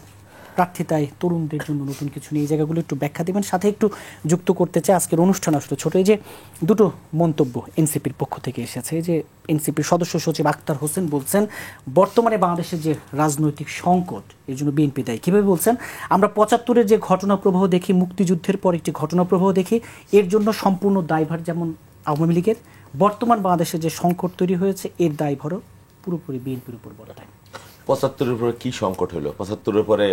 Speaker 1: প্রার্থিতায় তরুণদের জন্য নতুন কিছু নিয়ে এই জায়গাগুলো একটু ব্যাখ্যা দেবেন। সাথে একটু যুক্ত করতে চাই, আজকের অনুষ্ঠান আসলে ছোট, এই যে দুটো মন্তব্য এনসিপির পক্ষ থেকে এসেছে। যে এনসিপির সদস্য সচিব আক্তার হোসেন বলছেন বর্তমানে বাংলাদেশের যে রাজনৈতিক সংকট, এর জন্য বিএনপি দায়ী। কীভাবে বলছেন? আমরা 75-এর যে ঘটনা প্রবাহ দেখি, মুক্তিযুদ্ধের পর একটি ঘটনা প্রবাহ দেখি, এর জন্য সম্পূর্ণ দায়ভার যেমন আওয়ামী লীগের, বর্তমান বাংলাদেশের যে সংকট তৈরি হয়েছে এর দায়ভারও পুরোপুরি বিএনপির উপর বলা যায়।
Speaker 2: 75-এর পরে কি সংকট হলো? 75-এর পরে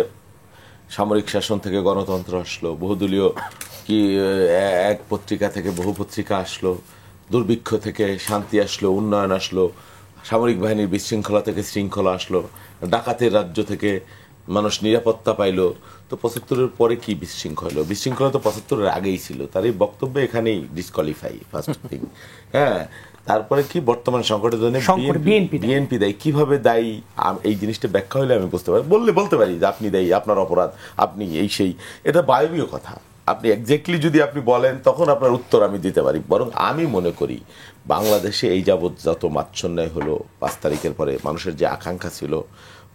Speaker 2: সামরিক শাসন থেকে গণতন্ত্র আসলো, বহুদলীয় কি এক পত্রিকা থেকে বহু পত্রিকা আসলো, দুর্ভিক্ষ থেকে শান্তি আসলো, উন্নয়ন আসলো, সামরিক বাহিনীর বিশৃঙ্খলা থেকে শৃঙ্খলা আসলো, ডাকাতের রাজ্য থেকে মানুষ নিরাপত্তা পাইলো। তো 75-এর পরে কি বিশৃঙ্খলা হলো? বিশৃঙ্খলা তো 75-এর আগেই ছিল। তার এই বক্তব্য এখানেই ডিসকোয়ালিফাই, ফার্স্ট থিং। হ্যাঁ, তারপরে কি বর্তমান সংকটের জন্য বিএনপি দায়ী? কিভাবে দায়ী এই জিনিসটা ব্যাখ্যা হলে আমি বুঝতে পারি, বলতে পারি যে আপনি দায়ী, আপনার অপরাধ, আপনি এই সেই, এটা বায়বীয় কথা। আপনি এক্স্যাক্টলি যদি আপনি বলেন তখন আপনার উত্তর আমি দিতে পারি। বরং আমি মনে করি বাংলাদেশে এই যাবৎ যত মাচ্ছন্যায় হলো 5 তারিখের পরে, মানুষের যে আকাঙ্ক্ষা ছিল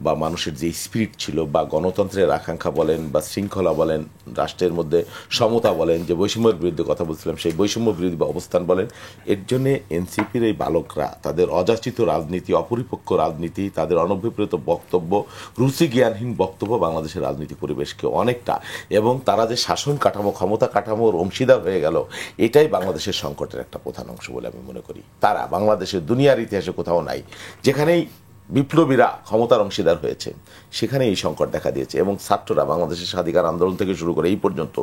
Speaker 2: বা মানুষের যে স্পিরিট ছিল, বা গণতন্ত্রের আকাঙ্ক্ষা বলেন, বা শৃঙ্খলা বলেন, রাষ্ট্রের মধ্যে সমতা বলেন, যে বৈষম্যের বিরুদ্ধে কথা বলছিলাম সেই বৈষম্য বিরোধী অবস্থান বলেন, এর জন্য এনসিপির এই বালকরা তাদের অযাচিত রাজনীতি, অপরিপক্ক রাজনীতি, তাদের অনভিপ্রেত বক্তব্য, রুচি জ্ঞানহীন বক্তব্য বাংলাদেশের রাজনীতি পরিবেশকে অনেকটা, এবং তারা যে শাসন কাঠামো, ক্ষমতা কাঠামোর অংশীদার হয়ে গেল, এটাই বাংলাদেশের সংকটের একটা প্রধান অংশ বলে আমি মনে করি। তারা বাংলাদেশের দুনিয়ার ইতিহাসে কোথাও নাই যেখানেই বিপ্লবীরা ক্ষমতার অংশীদার হয়েছে, সেখানে এই সংকট দেখা দিয়েছে। এবং ছাত্ররা বাংলাদেশের স্বাধিকার আন্দোলন থেকে শুরু করে এই পর্যন্ত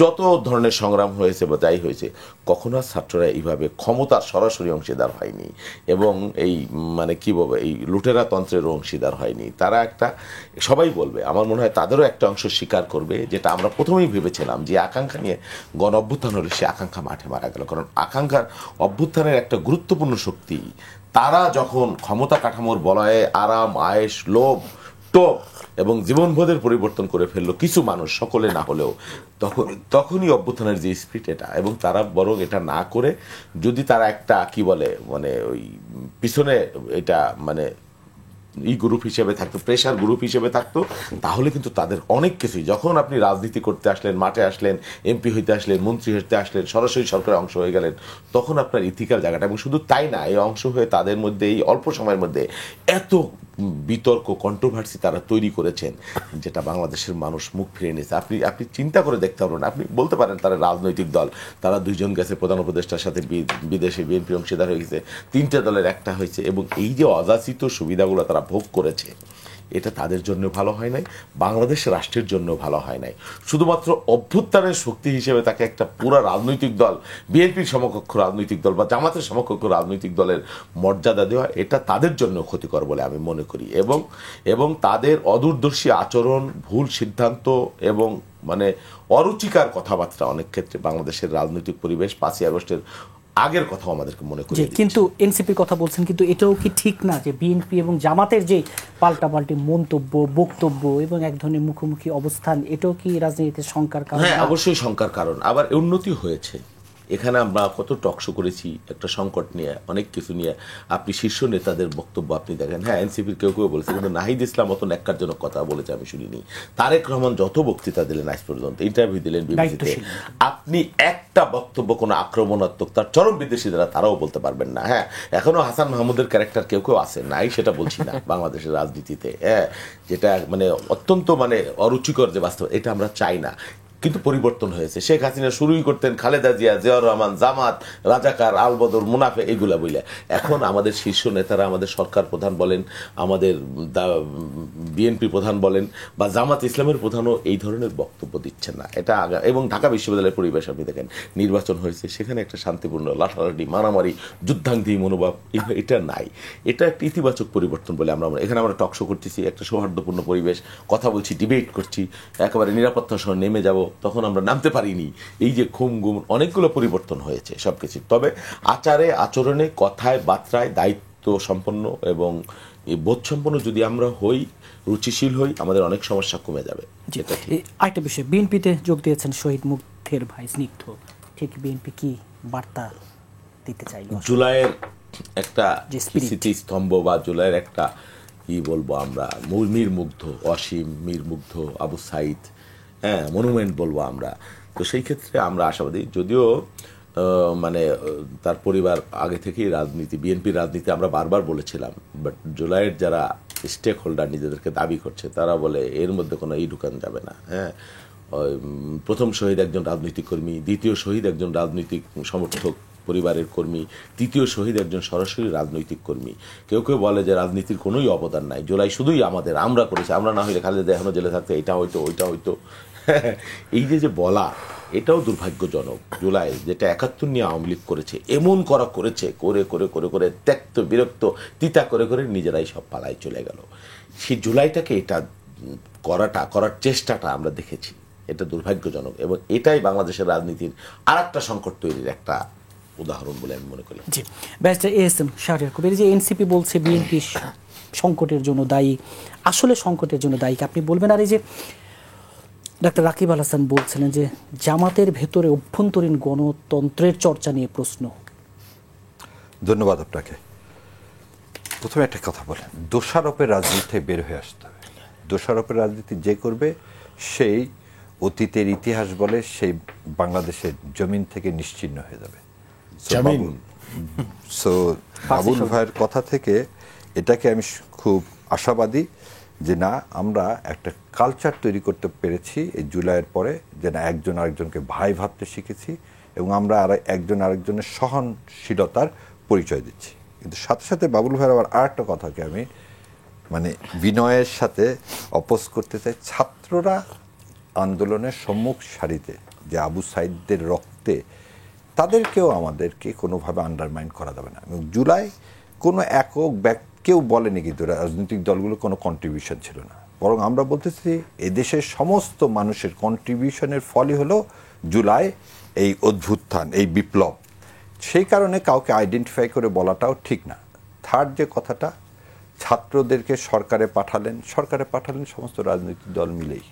Speaker 2: যত ধরনের সংগ্রাম হয়েছে বা যাই হয়েছে, কখনো ছাত্ররা এইভাবে ক্ষমতার সরাসরি অংশীদার হয়নি, এবং এই মানে কি বলবো, এই লুটেরা তন্ত্রের অংশীদার হয়নি। তারা একটা, সবাই বলবে, আমার মনে হয় তাদেরও একটা অংশ স্বীকার করবে, যেটা আমরা প্রথমেই ভেবেছিলাম যে আকাঙ্ক্ষা নিয়ে গণ অভ্যুত্থান হলে সে আকাঙ্ক্ষা মাঠে মারা গেল। কারণ আকাঙ্ক্ষার অভ্যুত্থানের একটা গুরুত্বপূর্ণ শক্তি, তারা যখন ক্ষমতা কাঠামোর বলয়ে আরাম, আয়েশ, লোভ, টোপ এবং জীবনবোধের পরিবর্তন করে ফেললো কিছু মানুষ, সকলে না হলেও, তখনই অভ্যুত্থানের যে স্পিরিট এটা, এবং তারা বরং এটা না করে যদি তারা একটা কি বলে মানে ওই পিছনে এটা মানে গ্রুপ হিসেবে থাকতো, প্রেশার গ্রুপ হিসেবে থাকতো, তাহলে কিন্তু তাদের অনেক কিছুই, যখন আপনি রাজনীতি করতে আসলেন, মাঠে আসলেন, এমপি হইতে আসলেন, মন্ত্রী হইতে আসলেন, সরাসরি সরকারের অংশ হয়ে গেলেন, তখন আপনার ইথিক্যাল জায়গাটা, এবং শুধু তাই না, এই অংশ হয়ে তাদের মধ্যে এই অল্প সময়ের মধ্যে এত বিতর্ক, কন্ট্রোভার্সি তারা তৈরি করেছেন, যেটা বাংলাদেশের মানুষ মুখ ফিরে নিয়েছে। আপনি চিন্তা করে দেখতে পারবেন, আপনি বলতে পারেন তারা রাজনৈতিক দল, তারা 2 জন গেছে প্রধান উপদেষ্টার সাথে বিদেশে, বিএনপি অংশীদার হয়ে গেছে, 3টে দলের একটা হয়েছে, এবং এই যে অযাচিত সুবিধাগুলো তারা ভোগ করেছে, এটা তাদের জন্য ভালো হয় নাই, বাংলাদেশ রাষ্ট্রের জন্য ভালো হয় নাই। শুধুমাত্র অভ্যুত্থানের শক্তি হিসেবে তাকে একটা পুরো রাজনৈতিক দল, বিএনপির সমকক্ষ রাজনৈতিক দল বা জামাতের সমকক্ষ রাজনৈতিক দলের মর্যাদা দেওয়া, এটা তাদের জন্য ক্ষতিকর বলে আমি মনে করি। এবং তাদের অদূরদর্শী আচরণ, ভুল সিদ্ধান্ত এবং মানে অরুচিকার কথাবার্তা অনেক ক্ষেত্রে বাংলাদেশের রাজনৈতিক পরিবেশ 5ই আগস্টের আগের কথাও আমাদেরকে মনে করি।
Speaker 1: কিন্তু এনসিপির কথা বলছেন, কিন্তু এটাও কি ঠিক না যে বিএনপি এবং জামাতের যে পাল্টাপাল্টি মন্তব্য, বক্তব্য এবং এক ধরনের মুখোমুখি অবস্থান, এটাও কি রাজনীতিতে শঙ্কার কারণ?
Speaker 2: হ্যাঁ, অবশ্যই শঙ্কার কারণ। আবার উন্নতি হয়েছে, এখানে আমরা কত টকশো করেছি একটা সংকট নিয়ে, অনেক কিছু নিয়ে। আপনি শীর্ষ নেতাদের বক্তব্য আপনি দেখেন, হ্যাঁ এনসিপির কেউ কেউ বলেছে, কিন্তু নাহিদ ইসলাম অত ন্যাক্কারজনক কথা বলেছে আমি শুনিনি। তারেক রহমান যত বক্তৃতা দিলেন আজ পর্যন্ত, ইন্টারভিউ দিলেন বিবিসিতে, আপনি একটা বক্তব্য কোনো আক্রমণাত্মক, তার চরম বিদেশি যারা তারাও বলতে পারবেন না। হ্যাঁ এখনো হাসান মাহমুদের ক্যারেক্টার কেউ কেউ আছে, নাই সেটা বলছি না বাংলাদেশের রাজনীতিতে, হ্যাঁ যেটা মানে অত্যন্ত মানে অরুচিকর যে বাস্তব, এটা আমরা চাই না। কিন্তু পরিবর্তন হয়েছে। শেখ হাসিনা শুরুই করতেন খালেদা জিয়া, জিয়াউর রহমান, জামাত, রাজাকার, আলবদর, মুনাফে, এইগুলা বলে। এখন আমাদের শীর্ষ নেতারা, আমাদের সরকার প্রধান বলেন, আমাদের বিএনপি প্রধান বলেন, বা জামাত ইসলামের প্রধানও এই ধরনের বক্তব্য দিচ্ছেন না। এটা এবং ঢাকা বিশ্ববিদ্যালয়ের পরিবেশ আপনি দেখেন, নির্বাচন হয়েছে, সেখানে একটা শান্তিপূর্ণ লাঠালাঠি, মারামারি, যুদ্ধাঙ্গী মনোভাব এটা নাই। এটা একটা ইতিবাচক পরিবর্তন বলে আমরা এখানে আমরা টকশো করতেছি, একটা সৌহার্দ্যপূর্ণ পরিবেশ, কথা বলছি, ডিবেট করছি, একেবারে নিরাপত্তা সহ নেমে যাব, তখন আমরা নামতে পারিনি। এই যে খুম গুম, অনেকগুলো পরিবর্তন হয়েছে সবকিছু। তবে আচারে আচরণে, কথায় বার্তায় দায়িত্ব সম্পন্ন এবং বোধসম্পন্ন যদি আমরা হই, রুচিশীল হই, আমাদের অনেক সমস্যা কমে যাবে।
Speaker 1: আরেকটা বিষয়, বিএনপিতে যোগ দিয়েছেন শহীদ মুগ্ধের ভাই স্নিগ্ধ, ঠিক বিএনপি কি বার্তা দিতে চাইল?
Speaker 2: জুলাইয়ের একটা স্মৃতিস্তম্ভ বা জুলাইয়ের একটা কি বলবো আমরা, মীর মুগ্ধ, অসীম, মীর মুগ্ধ, আবু সাইদ, হ্যাঁ মনুমেন্ট বলবো আমরা। তো সেই ক্ষেত্রে আমরা আশাবাদী, যদিও মানে তার পরিবার আগে থেকেই রাজনীতি, বিএনপির রাজনীতি আমরা বারবার বলেছিলাম, বাট জুলাইয়ের যারা স্টেক হোল্ডার নিজেদেরকে দাবি করছে, তারা বলে এর মধ্যে কোনো ঢুকান যাবে না। হ্যাঁ প্রথম শহীদ একজন রাজনৈতিক কর্মী, দ্বিতীয় শহীদ একজন রাজনৈতিক সমর্থক পরিবারের কর্মী, তৃতীয় শহীদ একজন সরাসরি রাজনৈতিক কর্মী। কেউ কেউ বলে যে রাজনীতির কোনোই অবদান নাই, জুলাই শুধুই আমাদের, আমরা করেছি, আমরা না হইলে খালেদা এখনো জেলে থাকতে, এটা হয়তো ওইটা হয়তো। এই যে বলা, এটাও দুর্ভাগ্যজনক। জুলাই যেটা ৭১ নিয়ে আওয়ামী লীগ করেছে, এমন করেছে, করে করে করে করে ত্যক্ত বিরক্ত তিতা করে করে নিজেরাই সব পালাই চলে গেল। সেই জুলাইটাকে এটা করার চেষ্টাটা আমরা দেখেছি, এটা দুর্ভাগ্যজনক এবং এটাই বাংলাদেশের রাজনীতির আর একটা সংকট তৈরির একটা উদাহরণ বলে আমি মনে করি।
Speaker 1: জি, ব্যারিস্টার এএসএম শাহরিয়ার কবির, যে এনসিপি বলছে বিএনপি সংকটের জন্য দায়ী, আসলে সংকটের জন্য দায়ী আপনি বলবেন? আর এই যে ডাক্তার রাকিব আল হাসান বলছিলেন যে জামাতের ভেতরে অভ্যন্তরীণ গণতন্ত্রের চর্চা নিয়ে প্রশ্ন।
Speaker 3: ধন্যবাদ আপনাকে। প্রথমে একটা কথা বলেন, দোষারোপের রাজনীতি বের হয়ে আসতে হবে। দোষারোপের রাজনীতি যে করবে সেই অতীতের ইতিহাস বলে সেই বাংলাদেশের জমিন থেকে নিশ্চিহ্ন হয়ে যাবে। সো বাবুল ভাইয়ের কথা থেকে এটাকে আমি খুব আশাবাদী যে না, আমরা একটা কালচার তৈরি করতে পেরেছি এই জুলাইয়ের পরে, যে না একজন আরেকজনকে ভাই ভাবতে শিখেছি এবং আমরা একজন আরেকজনের সহনশীলতার পরিচয় দিচ্ছি। কিন্তু সাথে সাথে বাবুল ভাইয়ের আবার আরেকটা কথাকে আমি মানে বিনয়ের সাথে অপোজ করতে চাই। ছাত্ররা আন্দোলনের সম্মুখ সারিতে যে আবু সাইদদের রক্তে, তাদেরকেও আমাদেরকে কোনোভাবে আন্ডারমাইন করা যাবে না। এবং জুলাই কোনো একক কেউ বলেনি কিন্তু রাজনৈতিক দলগুলোর কোনো কন্ট্রিবিউশন ছিল না, বরং আমরা বলতেছি এদেশের সমস্ত মানুষের কন্ট্রিবিউশনের ফলই হলো জুলাই, এই অভ্যুত্থান, এই বিপ্লব। সেই কারণে কাউকে আইডেন্টিফাই করে বলাটাও ঠিক না। থার্ড যে কথাটা, ছাত্রদেরকে সরকারে পাঠালেন সমস্ত রাজনৈতিক দল মিলেই,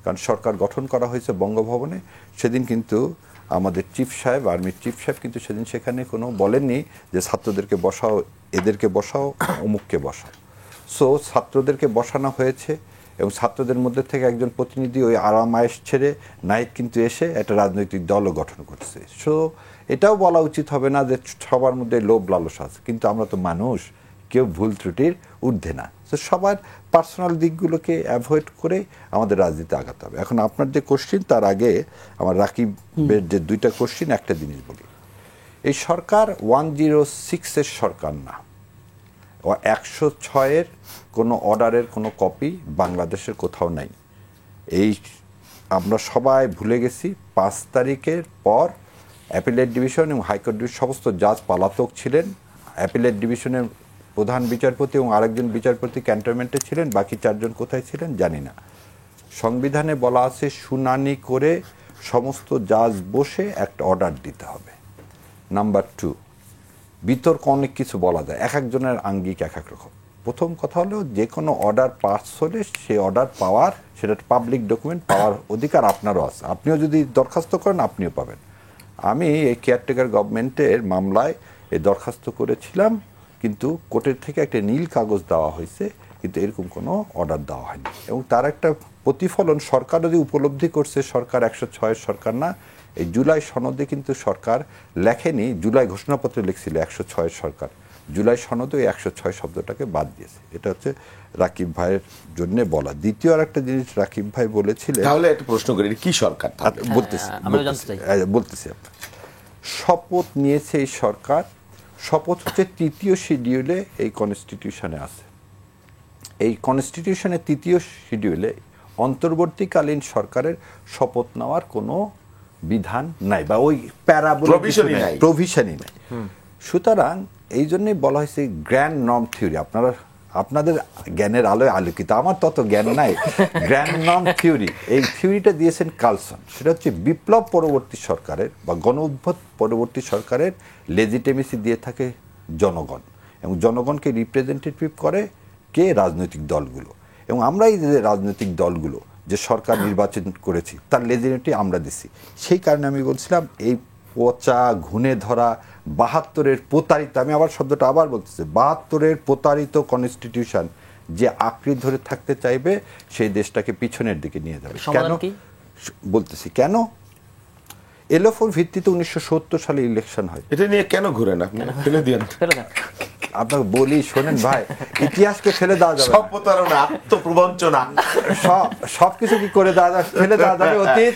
Speaker 3: কারণ সরকার গঠন করা হয়েছে বঙ্গভবনে। সেদিন কিন্তু আমাদের চিফ সাহেব, আর্মির চিফ সাহেব কিন্তু সেদিন সেখানে কোনো বলেননি যে ছাত্রদেরকে বসাও, এদেরকে বসাও, অমুককে বসাও। সো ছাত্রদেরকে বসানো হয়েছে এবং ছাত্রদের মধ্যে থেকে একজন প্রতিনিধি ওই আরাম আয়েশ ছেড়ে নাহিদ কিন্তু এসে একটা রাজনৈতিক দলও গঠন করছে। সো এটাও বলা উচিত হবে না যে সবার মধ্যে লোভ লালসা আছে, কিন্তু আমরা তো মানুষ, কেউ ভুল ত্রুটির ঊর্ধ্বে না। তো সবার পার্সোনাল দিকগুলোকে অ্যাভয়েড করে আমাদের রাজনীতি আগাতে হবে। এখন আপনার যে কোশ্চিন, তার আগে আমার রাকিবের যে দুইটা কোশ্চিন, একটা জিনিস বলি, এই সরকার 106-এর সরকার না, 106-এর কোনো অর্ডারের কোনো কপি বাংলাদেশের কোথাও নাই। এই আমরা সবাই ভুলে গেছি 5 তারিখের পর অ্যাপিলেট ডিভিশন এবং হাইকোর্ট ডিভিশন সমস্ত জাজ পলাতক ছিলেন। অ্যাপিলেট ডিভিশনের প্রধান বিচারপতি এবং আরেকজন বিচারপতি ক্যান্টনমেন্টে ছিলেন, বাকি 4 জন কোথায় ছিলেন জানি না। সংবিধানে বলা আছে শুনানি করে সমস্ত জাজ বসে একটা অর্ডার দিতে হবে। নাম্বার 2, বিতর্ক অনেক কিছু বলা যায়, এক একজনের আঙ্গিক এক এক রকম। প্রথম কথা হলো, যে কোনো অর্ডার পাস হলে সেই অর্ডার পাওয়ার, সেটা পাবলিক ডকুমেন্ট পাওয়ার অধিকার আপনারও আছে। আপনিও যদি দরখাস্ত করেন আপনিও পাবেন। আমি এই কেয়ারটেকার গভর্নমেন্টের মামলায় এই দরখাস্ত করেছিলাম, কিন্তু কোর্টের থেকে একটা নীল কাগজ দেওয়া হয়েছে, কিন্তু এরকম কোনো অর্ডার দেওয়া হয়নি। এবং তার একটা প্রতিফলন সরকার যদি উপলব্ধি করছে সরকার 106 সরকার না, এই জুলাই সনদে কিন্তু সরকার লেখেনি, জুলাই ঘোষণাপত্রে লিখছিল 106 সরকার, জুলাই সনদে ওই 106 শব্দটাকে বাদ দিয়েছে। এটা হচ্ছে রাকিব ভাইয়ের জন্য বলা। দ্বিতীয় আর একটা জিনিস রাকিব ভাই বলেছিলেন,
Speaker 2: তাহলে একটা প্রশ্ন করি, কি সরকার?
Speaker 3: বলতেছি শপথ নিয়েছে এই সরকার, শপথ হচ্ছে 3য় শিডিউলে এই কনস্টিটিউশনে আছে। এই কনস্টিটিউশনের 3য় শিডিউলে অন্তর্বর্তীকালীন সরকারের শপথ নেওয়ার কোনো বিধান নাই, বা ওই প্রভিশনই নাই। সুতরাং এই জন্যই বলা হয়েছে গ্র্যান্ড নর্ম থিওরি। আপনাদের জ্ঞানের আলোয় আলোকিত, আমার তত জ্ঞান নাই। গ্র্যান্ড নর্ম থিওরি, এই থিওরিটা দিয়েছেন কার্লসন। সেটা হচ্ছে বিপ্লব পরবর্তী সরকারের বা গণঅভ্যুত্থান পরবর্তী সরকারের লেজিটিমেসি দিয়ে থাকে জনগণ, এবং জনগণকে রিপ্রেজেন্টেটিভ করে কে? রাজনৈতিক দলগুলো। এবং আমরা এই যে রাজনৈতিক দলগুলো যে সরকার নির্বাচন করেছি তার লেজিটিমেসি আমরা দিচ্ছি। সেই কারণে আমি বলছিলাম এই পচা ঘুণে ধরা 72-এর প্রতারিত, আমি আবার শব্দটা আবার বলতেছি, 72-এর প্রতারিত কনস্টিটিউশন যে আঁকড়ে ধরে থাকতে চাইবে সেই দেশটাকে পিছনের দিকে নিয়ে যাবে। কেন বলতেছি? কেন এলএফওর ভিত্তিতে 1970 সালে ইলেকশন হয়,
Speaker 2: এটা নিয়ে কেন ঘুরেন আপনি? ফেলে দিয়েন।
Speaker 3: আপনাকে বলি শোনেন ভাই, ইতিহাসকে ফেলে দেওয়া যাবে,
Speaker 2: সব প্রতারণা, আত্মপ্রবঞ্চনা,
Speaker 3: সবকিছু কি করে দেওয়া যাবে? ফেলে দেওয়া যাবে অতীত।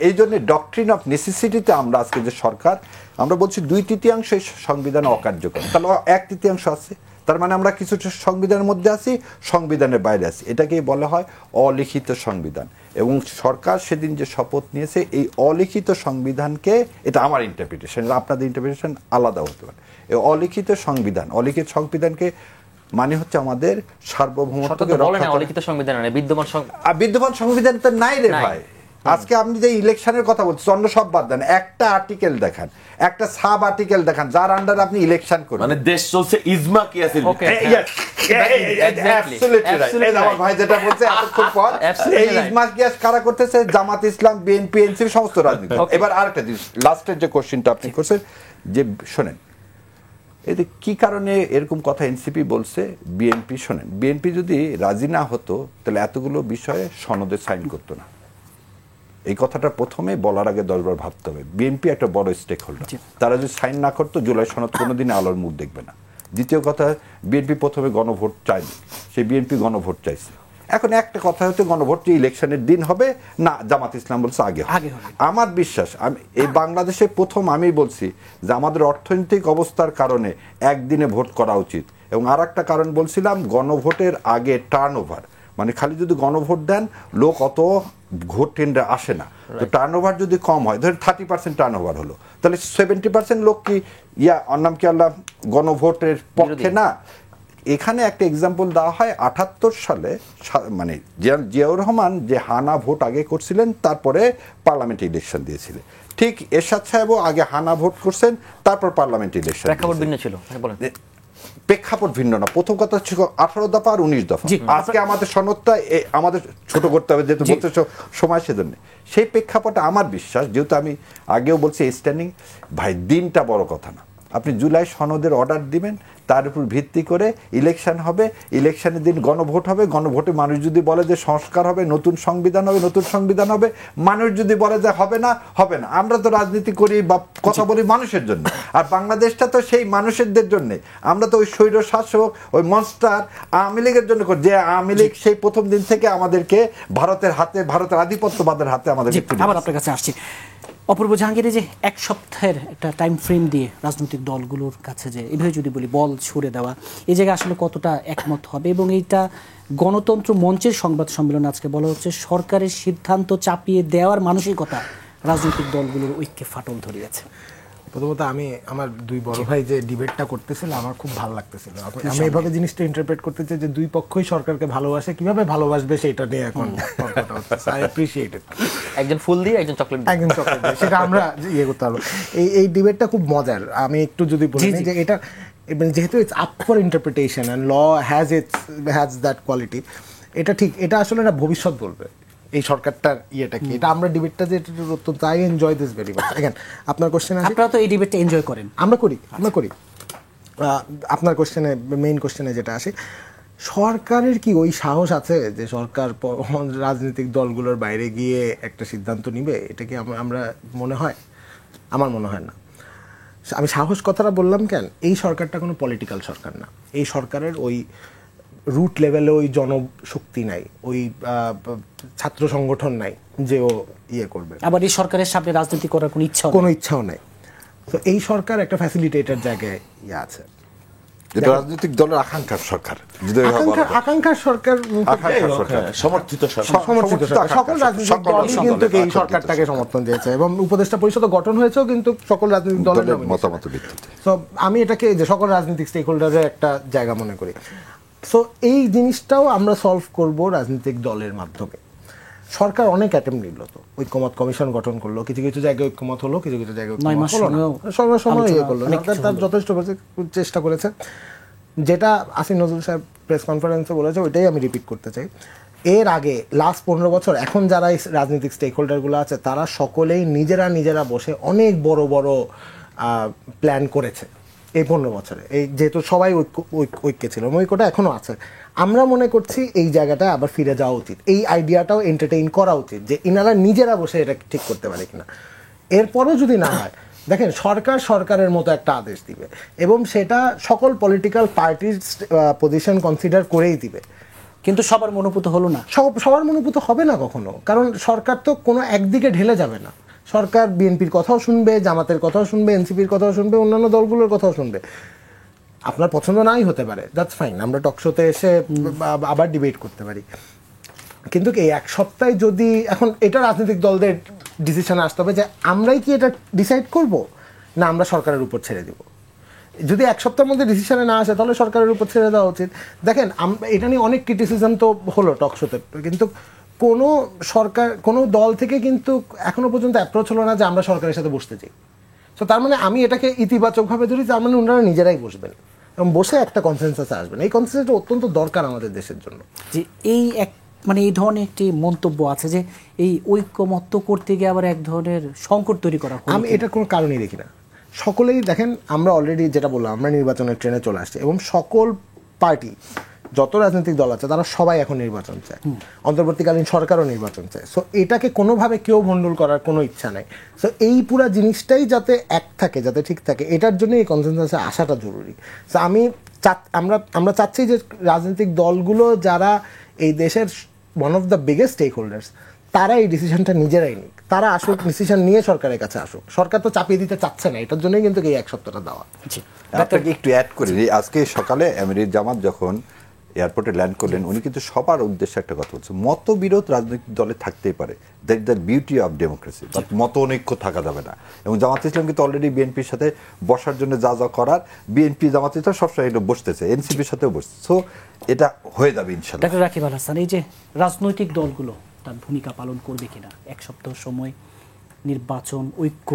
Speaker 3: এই জন্য ডক্ট্রিন অফ নেসেসিটিতে আমরা আজকে যে সরকার, আমরা বলছি 2/3 সংবিধান অকার্যকর, তাহলে 1/3 আছে, তার মানে আমরা কিছু সংবিধানের মধ্যে আছি, সংবিধানের বাইরে আছি। এটাকেই বলা হয় অলিখিত সংবিধান। এবং সরকার সেদিন যে শপথ নিয়েছে এই অলিখিত সংবিধানকে, এটা আমার ইন্টারপ্রিটেশন, আপনাদের ইন্টারপ্রিটেশন আলাদা হতে পারে। এই অলিখিত সংবিধানকে মানে হচ্ছে আমাদের সার্বভৌমত্বকে রক্ষা করা।
Speaker 5: অলিখিত সংবিধান মানে
Speaker 3: বিদ্যমান সংবিধান তো নাই রে ভাই। আজকে আপনি যে ইলেকশনের কথা বলছেন, অন্য সব বাদ দেন, একটা আর্টিকেল দেখান, একটা সাব আর্টিকেল দেখান যার আন্ডারে আপনি ইলেকশন করেন।
Speaker 2: মানে দেশ চলছে ইজমা কিয়াসের
Speaker 3: আমার ভাই যেটা বলছে এতক্ষণ পর, এই ইজমা কিয়াস কারা করতেছে? জামাত ইসলাম, বিএনপি, এনসিপি, সমস্ত রাজনীতি। এবার আরেকটা জিনিস, লাস্টের যে কোশ্চেনটা আপনি করছেন, যে শোনেন এতে কি কারণে এরকম কথা এনসিপি বলছে, বিএনপি শোনেন, বিএনপি যদি রাজি না হতো তাহলে এতগুলো বিষয়ে সনদে সাইন করতো না। এই কথাটা প্রথমে বলার আগে 10 বার ভাবতে হবে। বিএনপি একটা বড় স্টেক হোল্ডার, তারা যদি সাইন না করতো জুলাই সনদ কোনোদিন আলোর মুখ দেখবে না। দ্বিতীয় কথা, বিএনপি প্রথমে গণভোট চায়নি, সেই বিএনপি গণভোট চাইছে। এখন একটা কথা হচ্ছে গণভোট ইলেকশনের দিন হবে না, জামাত ইসলাম বলছে আগে হবে। আমার বিশ্বাস, আমি এই বাংলাদেশে প্রথম আমি বলছি যে আমাদের অর্থনৈতিক অবস্থার কারণে একদিনে ভোট করা উচিত। এবং আর একটা কারণ বলছিলাম, গণভোটের আগে টার্ন ওভার, মানে খালি যদি গণভোট দেন লোক অত ভোট কেন্দ্রে আসে না, তো টার্ন ওভার যদি কম হয়, ধরেন 30% টার্ন ওভার হলো, তাহলে 70% লোক কি অন্নাম কি আল্লাহ গণভোটের পক্ষে না। এখানে একটা এক্সাম্পল দেওয়া হয়, 78 সালে মানে জিয়াউর রহমান যে হানা ভোট আগে করছিলেন, তারপরে পার্লামেন্ট ইলেকশন দিয়েছিলেন। ঠিক এরশাদ সাহেবও আগে হানা ভোট করছেন, তারপর পার্লামেন্ট ইলেকশন।
Speaker 5: প্রেক্ষাপট ভিন্ন ছিল,
Speaker 3: প্রেক্ষাপট ভিন্ন না, প্রথম কথা ছিল 18 দফা আর 19 দফা। আজকে আমাদের সনদটা আমাদের ছোট করতে হবে, যেহেতু বলতে সময় সেজন্য। সেই প্রেক্ষাপটে আমার বিশ্বাস, যেহেতু আমি আগেও বলছি স্ট্যান্ডিং ভাই, দিনটা বড় কথা না। আপনি জুলাই সনদের অর্ডার দিবেন, তার উপর ভিত্তি করে ইলেকশন হবে, ইলেকশনের দিন গণভোট হবে, গণভোটে মানুষ যদি বলে যে সংস্কার হবে, নতুন সংবিধান হবে, নতুন সংবিধান হবে, মানুষ যদি বলে যে হবে না, হবে না। আমরা তো রাজনীতি করি বা কথা বলি মানুষের জন্য, আর বাংলাদেশটা তো সেই মানুষের জন্য। আমরা তো ওই স্বৈর শাসক, ওই মনস্টার আওয়ামী লীগের জন্য করি, যে আওয়ামী লীগ সেই প্রথম দিন থেকে আমাদেরকে ভারতের হাতে, ভারতের আধিপত্যবাদের হাতে আমাদের।
Speaker 1: আবার আপনার কাছে আসছি অপূর্ব জাহাঙ্গীর, যে এক সপ্তাহের একটা টাইম ফ্রেম দিয়ে রাজনৈতিক দলগুলোর কাছে যে এভাবে যদি বলি বল ছুড়ে দেওয়া, এই জায়গায় আসলে কতটা একমত হবে? এবং এইটা গণতন্ত্র মঞ্চের সংবাদ সম্মেলনে আজকে বলা হচ্ছে সরকারের সিদ্ধান্ত চাপিয়ে দেওয়ার মানসিকতা রাজনৈতিক দলগুলোর ঐক্যে ফাটল ধরিয়েছে।
Speaker 4: প্রথমত আমি আমার দুই বড় ভাই যে ডিবেটটা করতেছিল আমার খুব ভালো লাগতেছিল। আমি এইভাবে জিনিসটা ইন্টারপ্রেট করতে চাই যে দুই পক্ষই সরকারকে ভালোবাসে, কিভাবে ভালোবাসবে সেটা নিয়ে এখন আই অ্যাপ্রিশিয়েট ইট।
Speaker 5: একজন ফুল দিয়ে একজন চকলেট
Speaker 4: দিয়ে সেটা আমরা ইয়ে করতে পারবো। এই ডিবেটটা খুব মজার। আমি একটু যদি বলি যে এটা যেহেতু it's up for interpretation and law has that quality, এটা ঠিক, এটা আসলে না ভবিষ্যৎ বলবে। এই সরকারটার ইয়েটা কি, এটা আমরা ডিবেটটা যে অত্যন্ত I enjoy this very much. দেখেন আপনার কোশ্চেন আছে,
Speaker 1: আপনারা তো এই ডিবেটটা এনজয় করেন।
Speaker 4: আমরা করি। আপনার কোশ্চেনে, মেইন কোশ্চেনে যেটা আসে, সরকারের কি ওই সাহস আছে যে সরকার রাজনৈতিক দলগুলোর বাইরে গিয়ে একটা সিদ্ধান্ত নিবে? এটা কি আমরা মনে হয়? আমার মনে হয় না। আমি সাহস কথাটা বললাম কেন, এই সরকারটা কোনো পলিটিক্যাল সরকার না। এই সরকারের ওই রুট লেভেলে ওই জনশক্তি নাই, ওই ছাত্র সংগঠন নাই যে ও ইয়ে করবে।
Speaker 1: আবার এই সরকারের সামনে রাজনীতি করার কোনো
Speaker 4: ইচ্ছাও নাই। তো এই সরকার একটা ফ্যাসিলিটেটর জায়গায় ইয়ে আছে।
Speaker 3: যেটা রাজনৈতিক দলের আকাঙ্ক্ষার সরকার,
Speaker 4: আকাঙ্ক্ষার সরকার,
Speaker 2: সমর্থিত সরকার,
Speaker 4: সকল রাজনৈতিক দলই কিন্তু এই সরকারটাকে সমর্থন দিয়েছে এবং উপদেষ্টা পরিষদ গঠন হয়েছেও কিন্তু সকল রাজনৈতিক দলের
Speaker 3: মতামতের ভিত্তিতে।
Speaker 4: তো আমি এটাকে যে সকল রাজনৈতিক স্টেক হোল্ডারের একটা জায়গা মনে করি। সো এই জিনিসটাও আমরা সলভ করব রাজনৈতিক দলের মাধ্যমে। সরকার অনেক অ্যাটেম্প নিল, তো ঐক্যমত কমিশন গঠন করলো, কিছু কিছু জায়গায় ঐক্যমত হলো, কিছু কিছু জায়গায় সময় ইয়ে করলো। সরকার তার যথেষ্ট চেষ্টা করেছে। যেটা আসিফ নজরুল সাহেব প্রেস কনফারেন্সে বলেছে ওইটাই আমি রিপিট করতে চাই। এর আগে লাস্ট 15 বছর এখন যারা এই রাজনৈতিক স্টেক হোল্ডারগুলো আছে তারা সকলেই নিজেরা বসে অনেক বড় বড় প্ল্যান করেছে এই 15 বছরে। এই যেহেতু সবাই ঐক্যে ছিল, ঐক্যটা এখনো আছে। আমরা মনে করছি এই জায়গাটা আবার ফিরে যাওয়া উচিত, এই আইডিয়াটাও এন্টারটেইন করা উচিত যে ইনারা নিজেরা বসে এটা ঠিক করতে পারে কিনা। এরপরও যদি না হয়, দেখেন সরকারের মতো একটা আদেশ দিবে এবং সেটা সকল পলিটিক্যাল পার্টির পজিশন কনসিডার করেই দিবে,
Speaker 1: কিন্তু সবার মনোভূত হলো না।
Speaker 4: সবার মনোভূত হবে না কখনো, কারণ সরকার তো কোনো একদিকে ঢেলে যাবে না। সরকার বিএনপির কথাও শুনবে, জামাতের কথাও শুনবে, এনসিপির কথাও শুনবে, অন্যান্য দলগুলোর কথাও শুনবে। আপনার পছন্দ নাই হতে পারে, দ্যাটস ফাইন, আমরা টকশোতে এসে আবার ডিবেট করতে পারি। কিন্তু এই এক সপ্তাহে যদি এখন এটা রাজনৈতিক দলদের ডিসিশনে আসতে হবে যে আমরাই কি এটা ডিসাইড করব না আমরা সরকারের উপর ছেড়ে দিব। যদি এক সপ্তাহের মধ্যে ডিসিশনে না আসে তাহলে সরকারের উপর ছেড়ে দেওয়া উচিত। দেখেন এটা নিয়ে অনেক ক্রিটিসিজম তো হলো টকশোতে, কিন্তু কোনো সরকার, কোনো দল থেকে কিন্তু এখনো পর্যন্ত অ্যাপ্রোচ হলো না যে আমরা সরকারের সাথে বসতে চাই। তো তার মানে আমি এটাকে ইতিবাচকভাবে ধরি, তার মানে ওনারা নিজেরাই বসবেন এবং বসে একটা কনসেনসাসে আসবেন। এই কনসেনসাসটা অত্যন্ত দরকার আমাদের দেশের জন্য।
Speaker 1: যে এই এই ধরনের একটি মন্তব্য আছে যে এই ঐক্যমত্য করতে গিয়ে আবার এক ধরনের সংকট তৈরি করা।
Speaker 4: আমি এটার কোনো কারণই দেখি না। সকলেই দেখেন, আমরা অলরেডি যেটা বললাম, আমরা নির্বাচনের ট্রেনে চলে আসছি এবং সকল পার্টি, যত রাজনৈতিক দল আছে তারা সবাই এখন নির্বাচন চায়, অন্তর্বর্তীকালীন সরকারও নির্বাচন চায়। সো এটাকে কোনোভাবে কেউ ভণ্ডুল করার কোনো ইচ্ছা নাই। সো এই পুরো জিনিসটাই যাতে এক থাকে, যাতে ঠিক থাকে, এটার জন্য এই কনসেনসাসে আসাটা জরুরি। সো আমরা চাচ্ছি যে রাজনৈতিক দলগুলো যারা এই দেশের one of the biggest stakeholders, তারা এই ডিসিশনটা নিজেরাই নিক, তারা আসুক, ডিসিশন নিয়ে সরকারের কাছে আসুক। সরকার তো চাপিয়ে দিতে চাচ্ছে না, এটার জন্যই কিন্তু এই এক সপ্তাহটা দেওয়া।
Speaker 3: আপনাকে একটু অ্যাড করি, আজকে সকালে আমির জামাত যখন এয়ারপোর্টে ল্যান্ড করলেন, উনি কিন্তু সবার উদ্দেশ্যে একটা কথা বলছেন, মতবিরোধ রাজনৈতিক দলে থাকতেই পারে, that the beauty of democracy, but মত অনৈক্য থাকা যাবে না। এবং জামাত ইসলাম কিন্তু অলরেডি বিএনপির সাথে বসার জন্য যা করার, বিএনপি জামাত ইসলাম সবসময় এটা বসতেছে, এনসিপির সাথেও বসছে। সো এটা হয়ে যাবে ইনশাআল্লাহ।
Speaker 1: ডক্টর রাকিব আল হাসান, এই যে রাজনৈতিক দলগুলো তার ভূমিকা পালন করবে কিনা, এক সপ্তাহ সময়, নির্বাচন, ঐক্য।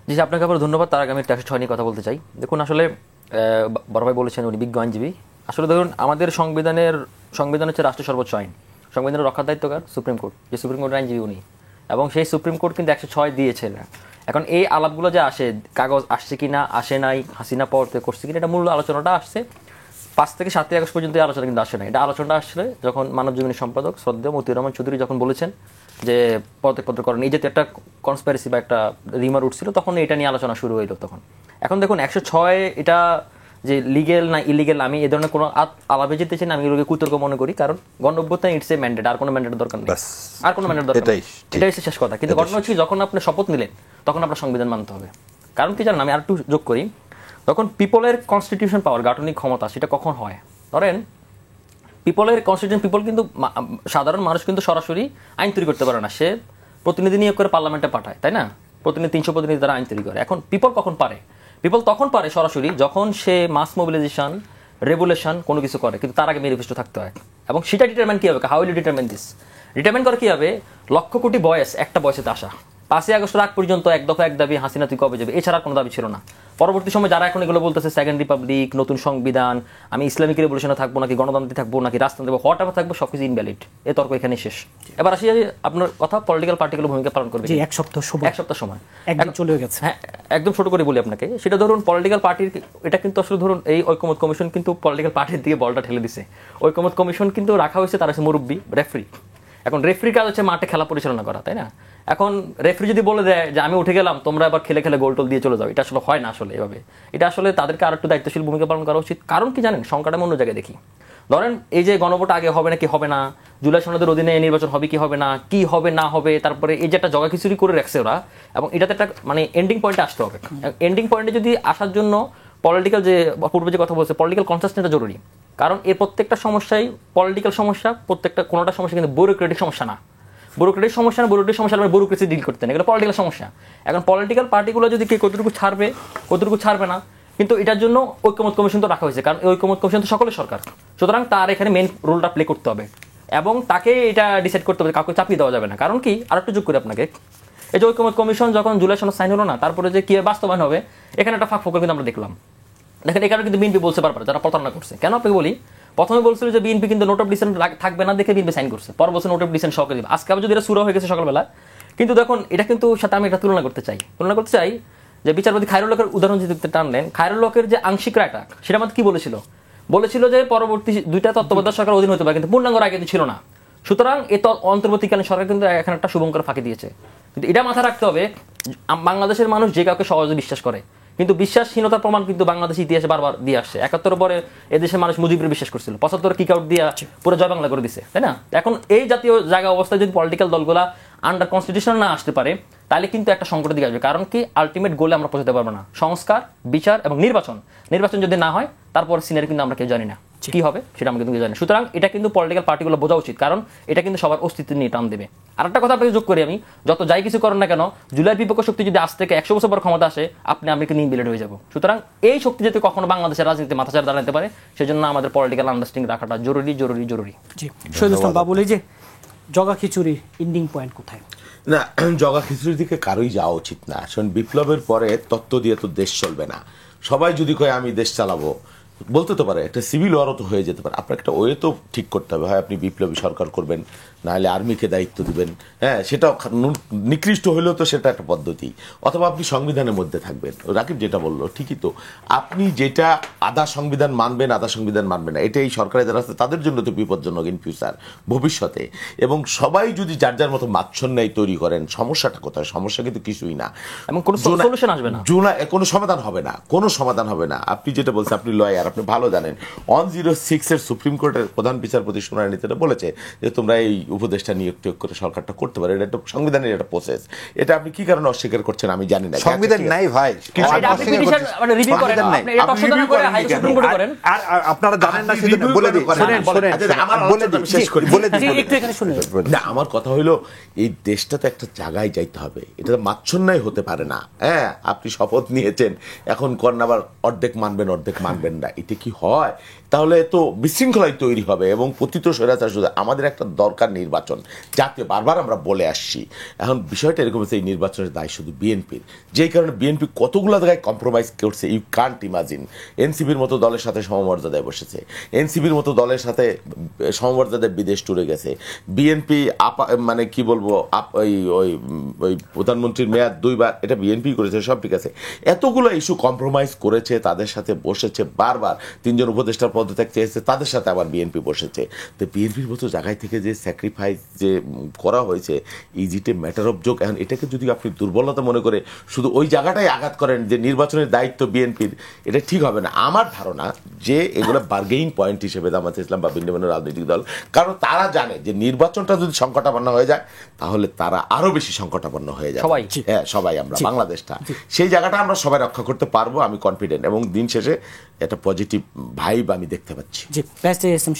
Speaker 5: জি, আপনাকে আবার ধন্যবাদ। তার আগে আমি 106 নিয়ে কথা বলতে চাই। দেখুন, আসলে বড় ভাই বলেছেন উনি বিজ্ঞ আইনজীবী। আসলে ধরুন, আমাদের সংবিধান হচ্ছে রাষ্ট্রের সর্বোচ্চ আইন। সংবিধানের রক্ষার দায়িত্বকার সুপ্রিম কোর্ট, যে সুপ্রিম কোর্টের আইনজীবী উনি, এবং সেই সুপ্রিম কোর্ট কিন্তু 106 দিয়েছে না। এখন এই আলাপগুলো যে আসে, কাগজ আসছে কিনা, আসে নাই, হাসিনা পরতে করছে কিনা, এটা মূল আলোচনাটা আসছে 5 থেকে 7 আগস্ট পর্যন্ত। এই আলোচনা কিন্তু আসে না। এটা আলোচনাটা আসলে যখন মানব জীবনের সম্পাদক শ্রদ্ধেয় মতিউর রহমান চৌধুরী যখন বলেছেন যে পদত্যাগ করেন, এই যেহেতু একটা কনস্পাইরেসি বা একটা রিমার উঠছিল, তখন এটা নিয়ে আলোচনা শুরু হইল তখন। এখন দেখুন, 106 এটা যে লিগেল না ইলিগেল, আমি এ ধরনের কোনো আলাপে যেতে চাই না, আমি এগুলোকে কুতর্ক মনে করি। কারণ গণঅভ্যুত্থান ইটস এ ম্যান্ডেট, আর কোনো ম্যান্ডেটের দরকার নেই, আর কোনো ম্যান্ডেট দরকার নেই, এটাই হচ্ছে শেষ কথা। কিন্তু ঘটনা হচ্ছে যখন আপনি শপথ নিলেন তখন আপনার সংবিধান মানতে হবে। কারণ কি জানেন, আমি আর একটু যোগ করি, তখন পিপলের কনস্টিটিউশন পাওয়ার, গাঠনিক ক্ষমতা, সেটা কখন হয়? ধরেন পিপলের কনস্টিটিউশন, পিপল কিন্তু সাধারণ মানুষ কিন্তু সরাসরি আইন তৈরি করতে পারে না, সে প্রতিনিধি নিয়োগ করে পার্লামেন্টে পাঠায়, তাই না? প্রতিনিধি 300 প্রতিনিধি দ্বারা আইন তৈরি করে। এখন পিপল কখন পারে? পিপল তখন পারে সরাসরি যখন সে মাস মোবিলাইজেশন, রেগুলেশন কোনো কিছু করে, কিন্তু তার আগে ম্যানিফেস্টো থাকতে হয়। এবং সেটা ডিটারমাইন কি হবে? How will you determine this? Determine করে কি হবে? লক্ষ কোটি বয়স একটা বয়সেতে আসা, 5ই আগস্টের আগ পর্যন্ত এক দফা এক দাবি, হাসিনা তুই কবে যাবে, এছাড়া কোনো দাবি ছিল না। পরবর্তী সময় যারা এখন এগুলো বলতেছে সেকেন্ড রিপাবলিক, নতুন সংবিধান, আমি ইসলামিক রেভলিউশনে থাকবো নাকি গণতন্ত্রে থাকবো নাকি রাজতন্ত্রে থাকবো, হোয়াট এভার থাকবো, সবকিছু ইনভ্যালিড। এই তর্ক এখানে শেষ। এবার আসি আপনার কথা, পলিটিক্যাল পার্টিগুলো ভূমিকা পালন করবে।
Speaker 1: জি, এক সপ্তাহ সময় একদিন চলে গেছে।
Speaker 5: হ্যাঁ, একদম ছোট করে বলি আপনাকে, সেটা ধরুন পলিটিক্যাল পার্টির, এটা কিন্তু আসলে ধরুন এই ঐকমত্য কমিশন কিন্তু পলিটিক্যাল পার্টির দিকে বলটা ঠেলে দিছে। ঐকমত্য কমিশন কিন্তু রাখা হয়েছে, তার হচ্ছে মুরব্বী রেফারি। এখন রেফারির কাজ হচ্ছে মাঠে খেলা পরিচালনা করা, তাই না? এখন রেফারি যদি বলে দেয় যে আমি উঠে গেলাম, তোমরা আবার খেলে খেলে গোল টোল দিয়ে চলে যাও, এটা আসলে হয় না আসলে এভাবে। এটা আসলে তাদেরকে আর একটু দায়িত্বশীল ভূমিকা পালন করা উচিত। কারণ কি জানেন, সংখ্যাটা আমি অন্য জায়গায় দেখি। ধরেন এই যে গণভোট আগে হবে না কি হবে না, জুলাই সনদের অধীনে নির্বাচন হবে কি হবে না হবে, তারপরে এই যে একটা জগা খিচুড়ি করে রাখছে ওরা, এবং এটাতে একটা মানে এন্ডিং পয়েন্টে আসতে হবে। এন্ডিং পয়েন্টে যদি আসার জন্য পলিটিক্যাল যে পূর্বে যে কথা বলছে, পলিটিক্যাল কনসিস্টেন্সিটা জরুরি। কারণ এর প্রত্যেকটা সমস্যাই পলিটিক্যাল সমস্যা, প্রত্যেকটা কোনোটা সমস্যা কিন্তু ব্যুরোক্রেটিক সমস্যা না। ব্যুরোক্রেটিক সমস্যা আমরা ব্যুরোক্রেসি ডিল করতে না, এগুলো পলিটিক্যাল সমস্যা। এখন পলিটিক্যাল পার্টিগুলো যদি কে কতটুকু ছাড়বে না, কিন্তু এটার জন্য ঐকমত্য কমিশন তো রাখা হয়েছে, কারণ এই ঐকমত্য কমিশন তো সকলের সরকার, সুতরাং তার এখানে মেইন রোলটা প্লে করতে হবে এবং তাকে এটা ডিসাইড করতে হবে, কাউকে চাপিয়ে দেওয়া যাবে না। কারণ কি, আর একটু যোগ করি আপনাকে, এই যে ঐকমত্য কমিশন যখন জুলাই সনদ সাইন হলো না, তারপরে যে কি বাস্তবায়ন হবে, এখানে একটা ফাঁক ফোকর কিন্তু আমরা দেখলাম। দেখেন এখানে কিন্তু বিএনপি বলছে বারবার যারা প্রতারণা করছে। কেন আপনাকে বলি, প্রথমে বলছিল যে বিএনপি কিন্তু নোট অফ ডিসেন্ট থাকবে না, দেখে বিএনপি সাইন করছে, পর বলছে নোট অফ ডিসেন্ট সহকারে দিবে। আজকে আবার যদি এটা শুরু হয়ে গেছে সকালবেলা, কিন্তু দেখুন এটা কিন্তু সাথে আমি একটা তুলনা করতে চাই যে বিচারপতি খায়রুল হকের উদাহরণ যদি টানলেন, খায়রুল হকের যে আংশিক রায়টা, সেটা আমাদের কি বলেছিল যে পরবর্তী দুইটা তত্ত্বাবধায়ক সরকার অধীন হতে পারে, কিন্তু পূর্ণাঙ্গ রায় কিন্তু ছিল না। সুতরাং এই অন্তর্বর্তীকালীন সরকার কিন্তু এখানে একটা শুভঙ্কর ফাঁকি দিয়েছে। কিন্তু এটা মাথায় রাখতে হবে, বাংলাদেশের মানুষ যে কাউকে সহজে বিশ্বাস করে, কিন্তু বিশ্বাসহীনতার প্রমাণ কিন্তু বাংলাদেশ ইতিহাসে বারবার দিয়ে আসছে। 71 পরে এদেশের মানুষ মুজিবের বিশ্বাস করছিল, 75 কিক আউট দিয়ে পুরো জয় বাংলা করে দিছে, তাই না? এখন এই জাতীয় জায়গা অবস্থায় যদি পলিটিক্যাল দলগুলা আন্ডার কনস্টিটিউশন না আসতে পারে, তাহলে কিন্তু একটা সংকটের দিকে আসবে। কারণ কি, আলটিমেট গোলে আমরা পৌঁছাতে পারবো না। সংস্কার, বিচার এবং নির্বাচন যদি না হয়, তারপর সিনারি কিন্তু আমরা কেউ জানি না কি হবে, সেটা আমরা কিন্তু জানি। সুতরাং এটা কিন্তু পলিটিক্যাল পার্টিগুলো বোঝা উচিত, কারণ এটা কিন্তু সবার অস্তিত্ব নিয়ে টান দেবে। আর একটা কথা আপনাকে যোগ করি আমি, যত যাই কিছু করেন না কেন, জুলাইয়ের বিপক্ষ শক্তি যদি আজ থেকে 100 বছর পর ক্ষমতা আসে, আপনি কিন্তু ইনভিলিড হয়ে যাবো। সুতরাং এই শক্তি যাতে কখনো বাংলাদেশের রাজনীতি মাথাচাড়া দাঁড়াতে পারে, সেজন্য আমাদের পলিটিক্যাল আন্ডারস্ট্যান্ডিং রাখাটা জরুরি।
Speaker 1: জি, শহীদুল ইসলাম বাবুল, এই যে জগা খিচুড়ি এন্ডিং পয়েন্ট কোথায়?
Speaker 2: না, জগা খিচুড়ির দিকে কারোই যাওয়া উচিত না। শোন, বিপ্লবের পরে তত্ত্ব দিয়ে তো দেশ চলবে না। সবাই যদি কয় আমি দেশ চালাবো, বলতে তো পারে, একটা সিভিল ওয়ারও তো হয়ে যেতে পারে। আপনার একটা ওয়ে তো ঠিক করতে হবে, হয় আপনি বিপ্লবী সরকার করবেন, নাহলে আর্মিকে দায়িত্ব দিবেন। হ্যাঁ, সেটা নিকৃষ্ট হইলেও তো সেটা একটা পদ্ধতি। অথবা আপনি সংবিধানের মধ্যে থাকবেন। রাকিব যেটা বললো ঠিকই তো, আপনি যেটা আধা সংবিধান মানবেন না, এটা এই সরকারে যারা আছে তাদের জন্য তো বিপজ্জনক ইন ফিউচার, ভবিষ্যতে। এবং সবাই যদি যার যার মতো মাচ্ছন্যায় তৈরি করেন, সমস্যাটা কোথায়? সমস্যা কিন্তু কিছুই না,
Speaker 5: এবং কোনো সলিউশন আসবে না,
Speaker 2: কোনো সমাধান হবে না। আপনি যেটা বলছেন, আপনি লয়ার, আপনি ভালো জানেন 106 এর সুপ্রিম কোর্টের প্রধান বিচারপতি শুনানিতে বলেছে যে তোমরা এই উপদেষ্টা নিয়োগ করে সরকারটা করতে পারে, এটা একটা সংবিধানের একটা প্রসেস। এটা আপনি কি কারণে অস্বীকার করছেন আমি জানি না।
Speaker 3: সংবিধান নাই ভাই, আপনারা জানেন না, বলে দিই।
Speaker 2: আমার কথা হইলো, এই দেশটাতে একটা জায়গায় যাইতে হবে, এটা মাচ্ছন্যায় হতে পারে না। হ্যাঁ, আপনি শপথ নিয়েছেন, এখন করেন আবার অর্ধেক মানবেন না, এটা কি হয়? তাহলে তো বিশৃঙ্খলাই তৈরি হবে এবং পতিত স্বৈরাচার। আমাদের একটা দরকার নির্বাচন, যাতে বারবার আমরা বলে আসছি। এখন বিষয়টা এরকম হচ্ছে, এই নির্বাচনের দায় শুধু বিএনপির, যেই কারণে বিএনপি কতগুলো জায়গায় কম্প্রোমাইজ করছে, ইউ কান্ট ইমাজিন। এনসিপির মতো দলের সাথে সমমর্যাদায় বসেছে, এনসিপির মতো দলের সাথে সমমর্যাদায় বিদেশ টুরে গেছে। বিএনপি মানে কি বলবো, ওই প্রধানমন্ত্রীর মেয়াদ 2 বার, এটা বিএনপি করেছে, সব ঠিক আছে। এতগুলো ইস্যু কম্প্রোমাইজ করেছে, তাদের সাথে বসেছে, বারবার 3 জন উপদেষ্টার পদত্যাগ চেয়েছে, তাদের সাথে আবার বিএনপি বসেছে। তো বিএনপির মতো জায়গায় থেকে যে স্যাক্রিফাইস যে করা হয়েছে, ইজিটে ম্যাটার অফ জোক। এখন এটাকে যদি আপনি দুর্বলতা মনে করে শুধু ওই জায়গাটাই আঘাত করেন যে নির্বাচনের দায়িত্ব বিএনপির, এটা ঠিক হবে না। আমার ধারণা যে এগুলো বার্গেইন পয়েন্ট হিসেবে জামায়াতে ইসলাম বা ভিন্ন ভিন্ন রাজনৈতিক দল, কারণ তারা জানে যে নির্বাচনটা যদি সংকটাপন্ন হয়ে যায়, তাহলে তারা আরো বেশি সংকটাপন্ন হয়ে যায়। সবাই আমরা বাংলাদেশটা, সেই জায়গাটা আমরা সবাই রক্ষা করতে পারবো, আমি কনফিডেন্ট। এবং দিন শেষে একটা পজিটিভ ভাইব আমি দেখতে পাচ্ছি।
Speaker 1: জি,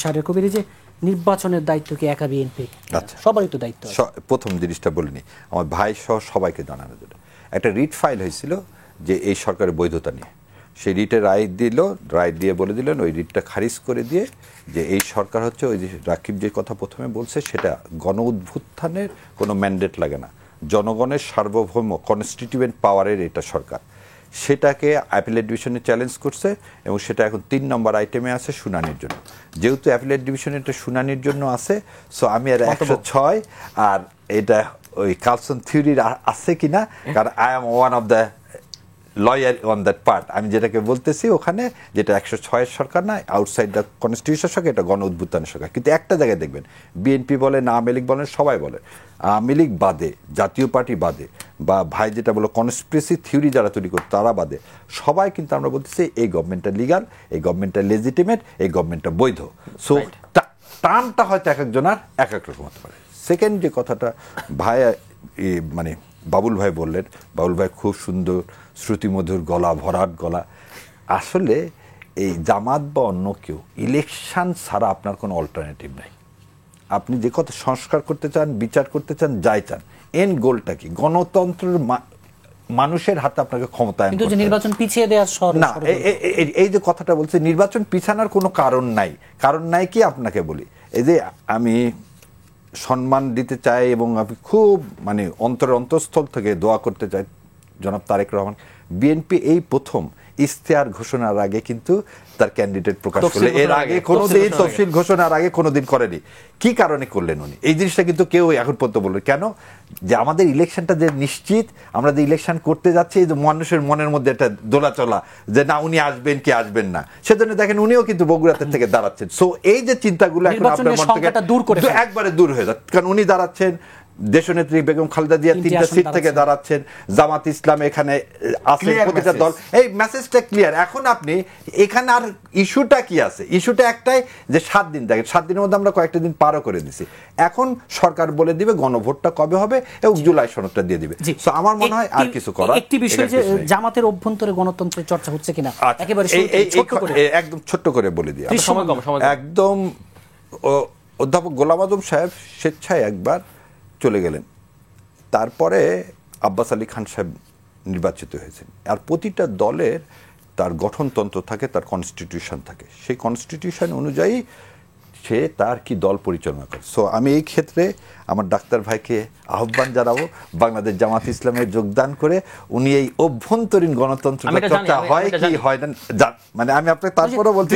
Speaker 1: শাহরিয়ার কবির, যে নির্বাচনের দায়িত্ব কি একা বিএনপি? আচ্ছা, সবারই তো দায়িত্ব।
Speaker 3: প্রথম জিনিসটা বলিনি, আমার ভাই সহ সবাইকে জানানোর জন্য একটা রিট ফাইল হয়েছিল যে এই সরকারের বৈধতা নিয়ে। সেই রিটে রায় দিয়ে বলে দিলেন, ওই রিটটা খারিজ করে দিয়ে যে এই সরকার হচ্ছে, ওই যে রাকিব যে কথা প্রথমে বলছে, সেটা গণ উত্থানের কোনো ম্যান্ডেট লাগে না, জনগণের সার্বভৌম কনস্টিটিউয়েন্ট পাওয়ারের এটা সরকার, সেটাকে অ্যাপিলেট ডিভিশনে চ্যালেঞ্জ করছে এবং সেটা এখন 3 নম্বর আইটেমে আছে শুনানির জন্য। যেহেতু অ্যাপিলেট ডিভিশনে এটা শুনানির জন্য আছে, সো আমি আর 106 আর এটা ওই কালসন থিওরির আছে কিনা, কারণ I am one of the lawyer on that part. আমি যেটাকে বলতেছি ওখানে, যেটা 106 সরকার না, আউটসাইড দ্য কনস্টিটিউশন সরকার, এটা গণ উদ্ভুত্থানের সরকার। কিন্তু একটা জায়গায় দেখবেন বিএনপি বলেন, আওয়ামী লীগ বলেন, সবাই বলে, আওয়ামী লীগ বাদে, জাতীয় পার্টি বাদে, বা ভাই যেটা বলো কনস্পিরেসি থিওরি যারা তৈরি করে তারা বাদে, সবাই কিন্তু আমরা বলতেছি এই গভর্নমেন্টটা লিগাল, এই গভর্নমেন্টটা লেজিটিমেট, এই গভর্নমেন্টটা বৈধ। সো টার্মটা হয়তো এক একজনের এক এক রকম হতে পারে। সেকেন্ড যে কথাটা ভাই মানে বাবুল ভাই বললেন, বাবুল ভাই খুব সুন্দর শ্রুতিমধুর গলা, ভরাট গলা। আসলে এই জামাত বা অন্য কেউ ইলেকশন ছাড়া আপনার কোনো অল্টারনেটিভ নাই। আপনি যে কথা সংস্কার করতে চান, বিচার করতে চান, যাই চান, এন্ড গোলটা কি? গণতন্ত্রের মানুষের হাতে আপনাকে ক্ষমতায়ন করতে হবে।
Speaker 1: নির্বাচন পিছিয়ে দেওয়ার
Speaker 3: না, এই যে কথাটা বলছে, নির্বাচন পিছানোর কোনো কারণ নাই। কারণ নাই কি আপনাকে বলি, এই যে আমি সম্মান দিতে চাই এবং আমি খুব মানে অন্তরস্থল থেকে দোয়া করতে চাই জনাব তারেক রহমান। বিএনপি এই প্রথম ইশতেহার ঘোষণার আগে কিন্তু তার ক্যান্ডিডেট প্রকাশ করলে, এর আগে কোনোদিন তফসিল ঘোষণার আগে কোনোদিন করেনি। কি কারণে করলেন উনি? এই জিনিসটা কিন্তু কেউ এখন পর্যন্ত বললেন কেন, যে আমাদের ইলেকশনটা যে নিশ্চিত, আমরা যে ইলেকশন করতে যাচ্ছি, এই যে মানুষের মনের মধ্যে একটা দোলাচলা যে না উনি আসবেন কি আসবেন না, সেজন্য দেখেন উনিও কিন্তু বগুড়াতে থেকে দাঁড়াচ্ছেন। সো এই যে চিন্তাগুলো এখন আপনার মন থেকে একবারে দূর হয়ে যাচ্ছে, কারণ উনি দাঁড়াচ্ছেন, দেশনেত্রী বেগম খালেদা জিয়া 3টা সিট থেকে দাঁড়াচ্ছেন, জামাত ইসলাম এখানে আছে, প্রতিটা দল, এই মেসেজটা ক্লিয়ার। এখন আপনি এখানে আর ইস্যুটা কি আছে? ইস্যুটা একটাই যে 7 দিন, দেখেন 7 দিনের মধ্যে আমরা কয়েকটা দিন পারও করে দিছি। এখন সরকার বলে দিবে গণভোটটা কবে হবে এবং জুলাই সনদটা দিয়ে দিবে। সো আমার মনে হয় আর কিছু করার
Speaker 1: একটি বিষয়, যে জামাতের অভ্যন্তরে গণতন্ত্রের চর্চা হচ্ছে কিনা একেবারে
Speaker 3: একদম ছোট্ট করে বলে দিই। একদম অধ্যাপক গোলাম আজম সাহেব স্বেচ্ছায় একবার চলে গেলেন, তারপরে আব্বাস আলী খান সাহেব নির্বাচিত হয়েছেন। আর প্রতিটা দলের তার গঠনতন্ত্র থাকে, তার কনস্টিটিউশন থাকে, সেই কনস্টিটিউশন অনুযায়ী সে তার কি দল পরিচালনা করে। সো আমি এই ক্ষেত্রে আমার ডাক্তার ভাইকে আহ্বান জানাবো, বাংলাদেশ জামাত ইসলামে যোগদান করে উনি এই অভ্যন্তরীণ গণতন্ত্র চর্চা হয় কি হয় না, মানে আমি আপনাকে তারপরে বলছি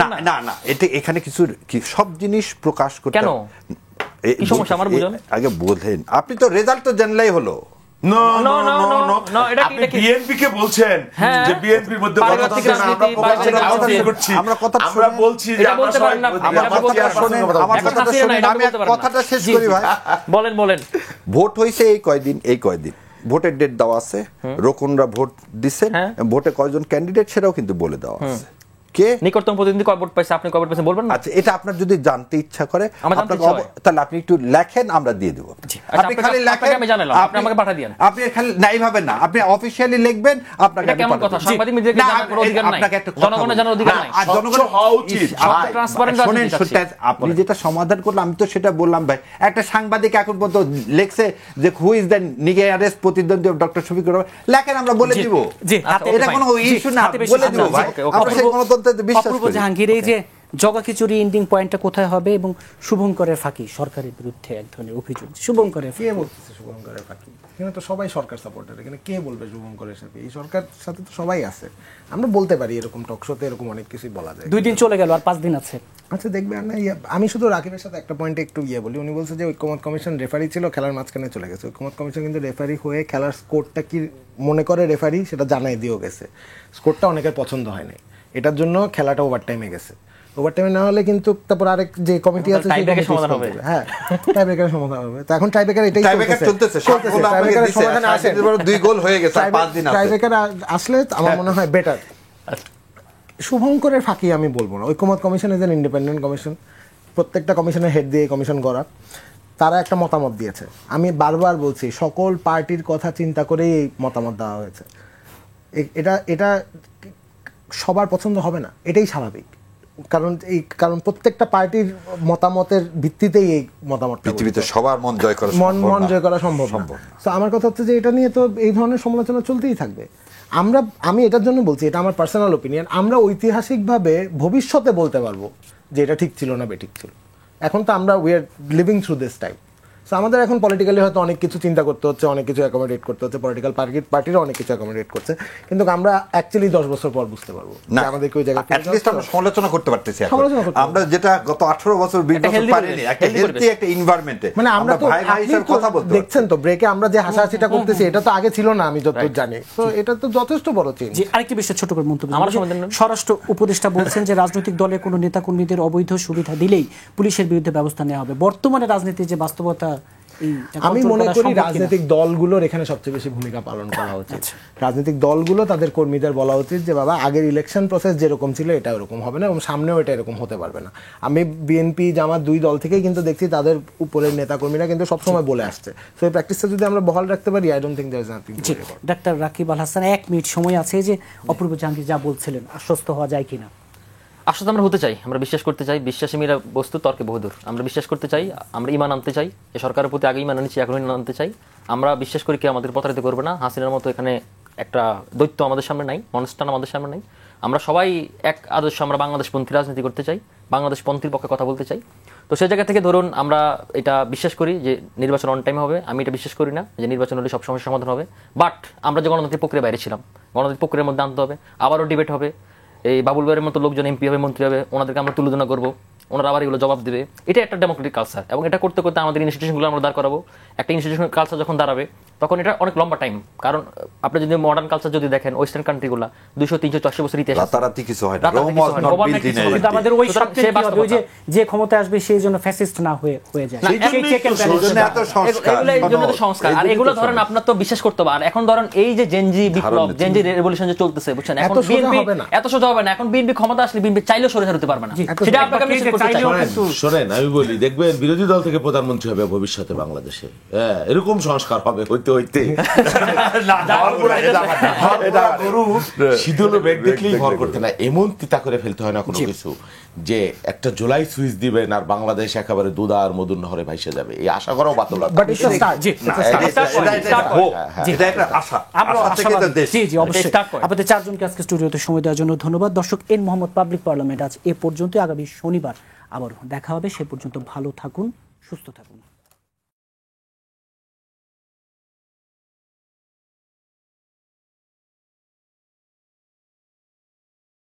Speaker 3: না না, এটা এখানে কিছু সব জিনিস প্রকাশ করতে আগে বলেন, আপনি তো রেজাল্ট তো জানলেই হলো।
Speaker 2: বিএনপি কে বলছেন যে বিএনপির মধ্যে
Speaker 3: আমরা কথা বলছি, কথাটা শেষ করি ভাই।
Speaker 5: বলেন
Speaker 3: ভোট হয়েছে এই কয়দিন ভোটের ডেট দেওয়া আছে, রোকনরা ভোট দিচ্ছেন, ভোটে কয়জন ক্যান্ডিডেট সেটাও কিন্তু বলে দেওয়া আছে। কে
Speaker 5: নিকটতম প্রতিনিধি কয় ভোট পাইছে, আপনি কয় ভোট পাইছেন বলবেন না?
Speaker 3: আচ্ছা, এটা আপনার যদি জানতে ইচ্ছা করে তাহলে আপনি একটু লেখেন, আমরা দিয়ে দেব।
Speaker 5: আপনি খালি লেখেন, আমি জানালাম, আপনি আমাকে পাঠিয়ে দেন।
Speaker 3: আপনি খালি না এইভাবে না, আপনি অফিশিয়ালি লিখবেন। আপনাকে
Speaker 5: কেমন কথা, সাংবাদিক মিডিয়াকে জানার কোনো অধিকার নাই, জনগণের জানার অধিকার নাই,
Speaker 3: জনগণ হওয়া উচিত। আপনি যেটা সমাধান করলেন আমি তো সেটা বললাম ভাই। একটা সাংবাদিক এখন পর্যন্ত লেখছে যে হু ইজ দ্য নিগারিয়াস প্রতিদ্বন্দ্বী ডক্টর শফিকুর রহমান, লেখেন, আমরা বলে দিব। এটা কোনো ইস্যু না, বলে দিব ভাই। আমরা সেই গণতন্ত্রে বিশ্বাস করি।
Speaker 1: জাহাঙ্গীর, এই যে জগা খিচুড়ি এন্ডিং পয়েন্টটা কোথায় হবে এবং শুভঙ্করের ফাঁকি সরকারের বিরুদ্ধে এক ধরনের অভিযোগ, শুভঙ্করের
Speaker 4: কে বলতেছে শুভঙ্করের ফাঁকি? এখানে তো সবাই সরকার সাপোর্টার, এখানে কে বলবে শুভঙ্করের সাথে? এই সরকার সাথে তো সবাই আছে, আমরা বলতে পারি, এরকম টকশোতে এরকম অনেক কিছুই বলা যায়।
Speaker 1: 2 দিন চলে গেল আর 5 দিন আছে।
Speaker 4: আচ্ছা দেখবে না, আমি শুধু রাকিবের সাথে একটা পয়েন্টে একটু বলি। উনি বলছে যে ঐক্যমত কমিশন রেফারি ছিল, খেলার মাঝখানে চলে গেছে। ঐক্যমত কমিশন কিন্তু রেফারি হয়ে খেলার স্কোরটা কি মনে করে রেফারি সেটা জানাই দিয়েও গেছে। স্কোরটা অনেকের পছন্দ হয় নাই, এটার জন্য খেলাটা ওভারটাইমে গেছে। ওভারটাইমে না হলে কিন্তু তারপর আরেক যে কমিটি আছে সেই কমিটি সমাধান হবে। হ্যাঁ, টাইব্রেকারের সমাধান হবে। তো এখন টাইব্রেকার এটাই চলতেছে, টাইব্রেকারের সমাধান আসে,
Speaker 3: 2 গোল হয়ে গেছে, 5 দিন আছে।
Speaker 4: টাইব্রেকার আসলে আমার মনে হয় বেটার। শুভঙ্করের ফাঁকি আমি বলবো না। ঐক্যমত commission is an independent commission, প্রত্যেকটা কমিশনের হেড দিয়ে কমিশন করা। তারা একটা মতামত দিয়েছে, আমি বারবার বলছি সকল পার্টির কথা চিন্তা করেই এই মতামত দেওয়া হয়েছে। এটা সবার পছন্দ হবে না, এটাই স্বাভাবিক। কারণ প্রত্যেকটা পার্টির মতামতের ভিত্তিতেই এই মতামত,
Speaker 3: পৃথিবীতে সবার মন জয় করা সম্ভব। তো আমার কথা হচ্ছে যে এটা নিয়ে তো এই ধরনের সমালোচনা চলতেই থাকবে। আমি এটার জন্য বলছি, এটা আমার পার্সোনাল ওপিনিয়ন, আমরা ঐতিহাসিকভাবে ভবিষ্যতে বলতে পারবো যে এটা ঠিক ছিল না বেঠিক ছিল।
Speaker 4: এখন তো আমরা we are living through this time. So আমাদের এখন পলিটিক্যালি হয়তো অনেক কিছু চিন্তা করতে হচ্ছে, অনেক কিছু অ্যাকোমোডেট করতে হচ্ছে, পলিটিক্যাল পার্টিরও অনেক কিছু অ্যাকোমোডেট করছে, কিন্তু আমরা অ্যাকচুয়ালি 10 বছর পর বুঝতে পারবো
Speaker 3: না,
Speaker 4: যে আমাদেরকে ওই জায়গায় ফিরে
Speaker 3: at least
Speaker 4: যাওয়া
Speaker 3: আমরা সমালোচনা করতে পারতেছি এখন।
Speaker 4: সমালোচনা করতে
Speaker 3: আমরা যেটা গত 18 বছর 20
Speaker 5: একটা
Speaker 3: বছর
Speaker 5: healthy
Speaker 3: পারিনি,
Speaker 5: পরিবেশ,
Speaker 3: একটা
Speaker 5: healthy
Speaker 3: হেলথি
Speaker 5: পরিবেশ।
Speaker 3: একটা এনভায়রনমেন্টে
Speaker 4: মানে আমরা তো
Speaker 3: ভাই ভাই হিসেবে
Speaker 4: আপনি তো
Speaker 3: কথা বলতে
Speaker 4: দেখছেন তো ব্রেকে আমরা যে হাসাহাসিটা করতেছি এটা তো আগে ছিল না, আমি যতদূর জানি। তো এটা তো যথেষ্ট বড় চেঞ্জ।
Speaker 1: যে আরেকটি বিষয় ছোট করে মন্তব্য
Speaker 5: আমার
Speaker 1: করব।
Speaker 5: সমাধান নেই।
Speaker 1: স্বরাষ্ট্র উপদেষ্টা বলছেন যে রাজনৈতিক দলের কোনো নেতাকর্মীদের অবৈধ সুবিধা দিলেই পুলিশের বিরুদ্ধে ব্যবস্থা নেওয়া হবে। বর্তমানে রাজনীতির যে বাস্তবতা
Speaker 4: আমি মনে করি রাজনৈতিক দলগুলোর এখানে সবচেয়ে বেশি ভূমিকা পালন করা উচিত। রাজনৈতিক দলগুলো তাদের কর্মীদের বলা উচিত যে বাবা আগের ইলেকশন প্রসেস যেরকম ছিল এটা এরকম হবে না এবং সামনেও এটা এরকম হতে পারবে না। আমি বিএনপি জামাত দুই দল থেকেই কিন্তু দেখছি তাদের উপরের নেতাকর্মীরা কিন্তু সবসময় বলে আসছে। তো এই প্র্যাকটিসটা যদি আমরা বহাল রাখতে পারি, I don't think there is nothing.
Speaker 1: ডাক্তার রাকিব আল হাসান 1 মিনিট সময় আছে, যে অপূর্ব জাহাঙ্গীর যা বলছিলেন আশ্বস্ত হওয়া যায় কিনা?
Speaker 5: আসলে আমরা হতে চাই, আমরা বিশ্বাস করতে চাই, বিশ্বাসী মেয়েরা বস্তু তর্কে বহুদূর। আমরা বিশ্বাস করতে চাই, আমরা ঈমান আনতে চাই, এই সরকারের প্রতি আগে ঈমান আনছি, এখন ঈমান আনতে চাই। আমরা বিশ্বাস করি কেউ আমাদের প্রতারিত করবে না। হাসিনার মতো এখানে একটা দৈত্য আমাদের সামনে নাই, মনস্টান আমাদের সামনে নাই। আমরা সবাই এক আদর্শ, আমরা বাংলাদেশপন্থী রাজনীতি করতে চাই, বাংলাদেশপন্থীর পক্ষে কথা বলতে চাই। তো সেই জায়গা থেকে ধরুন আমরা এটা বিশ্বাস করি যে নির্বাচন অন টাইম হবে। আমি এটা বিশ্বাস করি না যে নির্বাচন হলে সব সমস্যার সমাধান হবে। বাট আমরা যে গণতান্ত্রিক প্রক্রিয়ার বাইরে ছিলাম, গণতান্ত্রিক প্রক্রিয়ার মধ্যে আনতে হবে। আবারও ডিবেট হবে, এই বাবুল ভাইয়ের মতো লোকজন এমপি হবে, মন্ত্রী হবে, ওনাদেরকে আমরা তুলনা করবো, ওনারা আবার এগুলো জবাব দেবে। এটা একটা ডেমোক্রেটিক কালচার এবং এটা করতে করতে আমাদের ইনস্টিটিউশনগুলো আমরা দাঁড় করাবো। একটা ইনস্টিটিউশন কালচার যখন দাঁড়াবে তখন এটা অনেক লম্বা টাইম। কারণ আপনি যদি মডার্ন কালচার যদি দেখেন ওয়েস্টার্ন কান্ট্রিগুলো 200, 300, 400 বছর ইতিহাস আছে।
Speaker 3: রাতারাতি কিছু হয় না।
Speaker 5: রাতারাতি
Speaker 3: Rome
Speaker 5: কিছু
Speaker 3: was
Speaker 5: হয় না,
Speaker 3: not
Speaker 5: overnight
Speaker 3: built in
Speaker 5: কিছু হয় না।
Speaker 3: a
Speaker 1: কিন্তু
Speaker 3: day.
Speaker 1: আমাদের ওই
Speaker 5: সুতরাং
Speaker 1: স্বপ্নের
Speaker 5: সেই
Speaker 1: কি হবে? ওই যে ক্ষমতায় আসবে সেই জন্য ফ্যাসিস্ট না হয়ে যায়।
Speaker 5: না,
Speaker 1: সেই check and balance
Speaker 3: সেজন্য এত সংস্কার,
Speaker 5: এগুলো তো সংস্কার। আর এগুলো ধরেন আপনার তো বিশ্বাস করতে হবে। আর এখন ধরেন এই যে জেনজি বিপ্লব, জেনজি রেভলিউশন যে চলতেছে, বুঝছেন, এখন
Speaker 4: এত সোজা
Speaker 5: বিএনপি
Speaker 4: হবে না।
Speaker 5: এত সোজা হবে না। এখন বিএনপি ক্ষমতা আসলে বিএনপি চাইলেও সরে যেতে পারবে না। সেটা আপনাকে আমি বিশ্বাস করতে চাই।
Speaker 2: শোনেন, আমি বলি, দেখবেন বিরোধী দল থেকে প্রধানমন্ত্রী হবে ভবিষ্যতে বাংলাদেশে। হ্যাঁ, এরকম সংস্কার হবে হইতে হইতে। শীতল ব্যাগ দেখলেই ভর করতে না, এমন তিতা করে ফেলতে হয় না কোনো কিছু যে একটা জুলাই সুইচ দিবেন আর বাংলাদেশ একেবারে দুধ আর মধুর নহরে ভাইসে যাবে। এই আশা করাও বাতুল।
Speaker 4: But it's a start.
Speaker 3: এটা একটা আশা।
Speaker 1: আমরা
Speaker 3: আশা থেকে তো দেশ।
Speaker 1: জি জি অবশ্যই।
Speaker 5: start করে।
Speaker 1: আপনাদের চারজনকে আজকে স্টুডিওতে সময় দেওয়ার জন্য ধন্যবাদ। দর্শক, এন মোহাম্মদ পাবলিক পার্লামেন্ট আজ এ পর্যন্ত। আগামী শনিবার আবার দেখা হবে। সে পর্যন্ত ভালো থাকুন, সুস্থ থাকুন।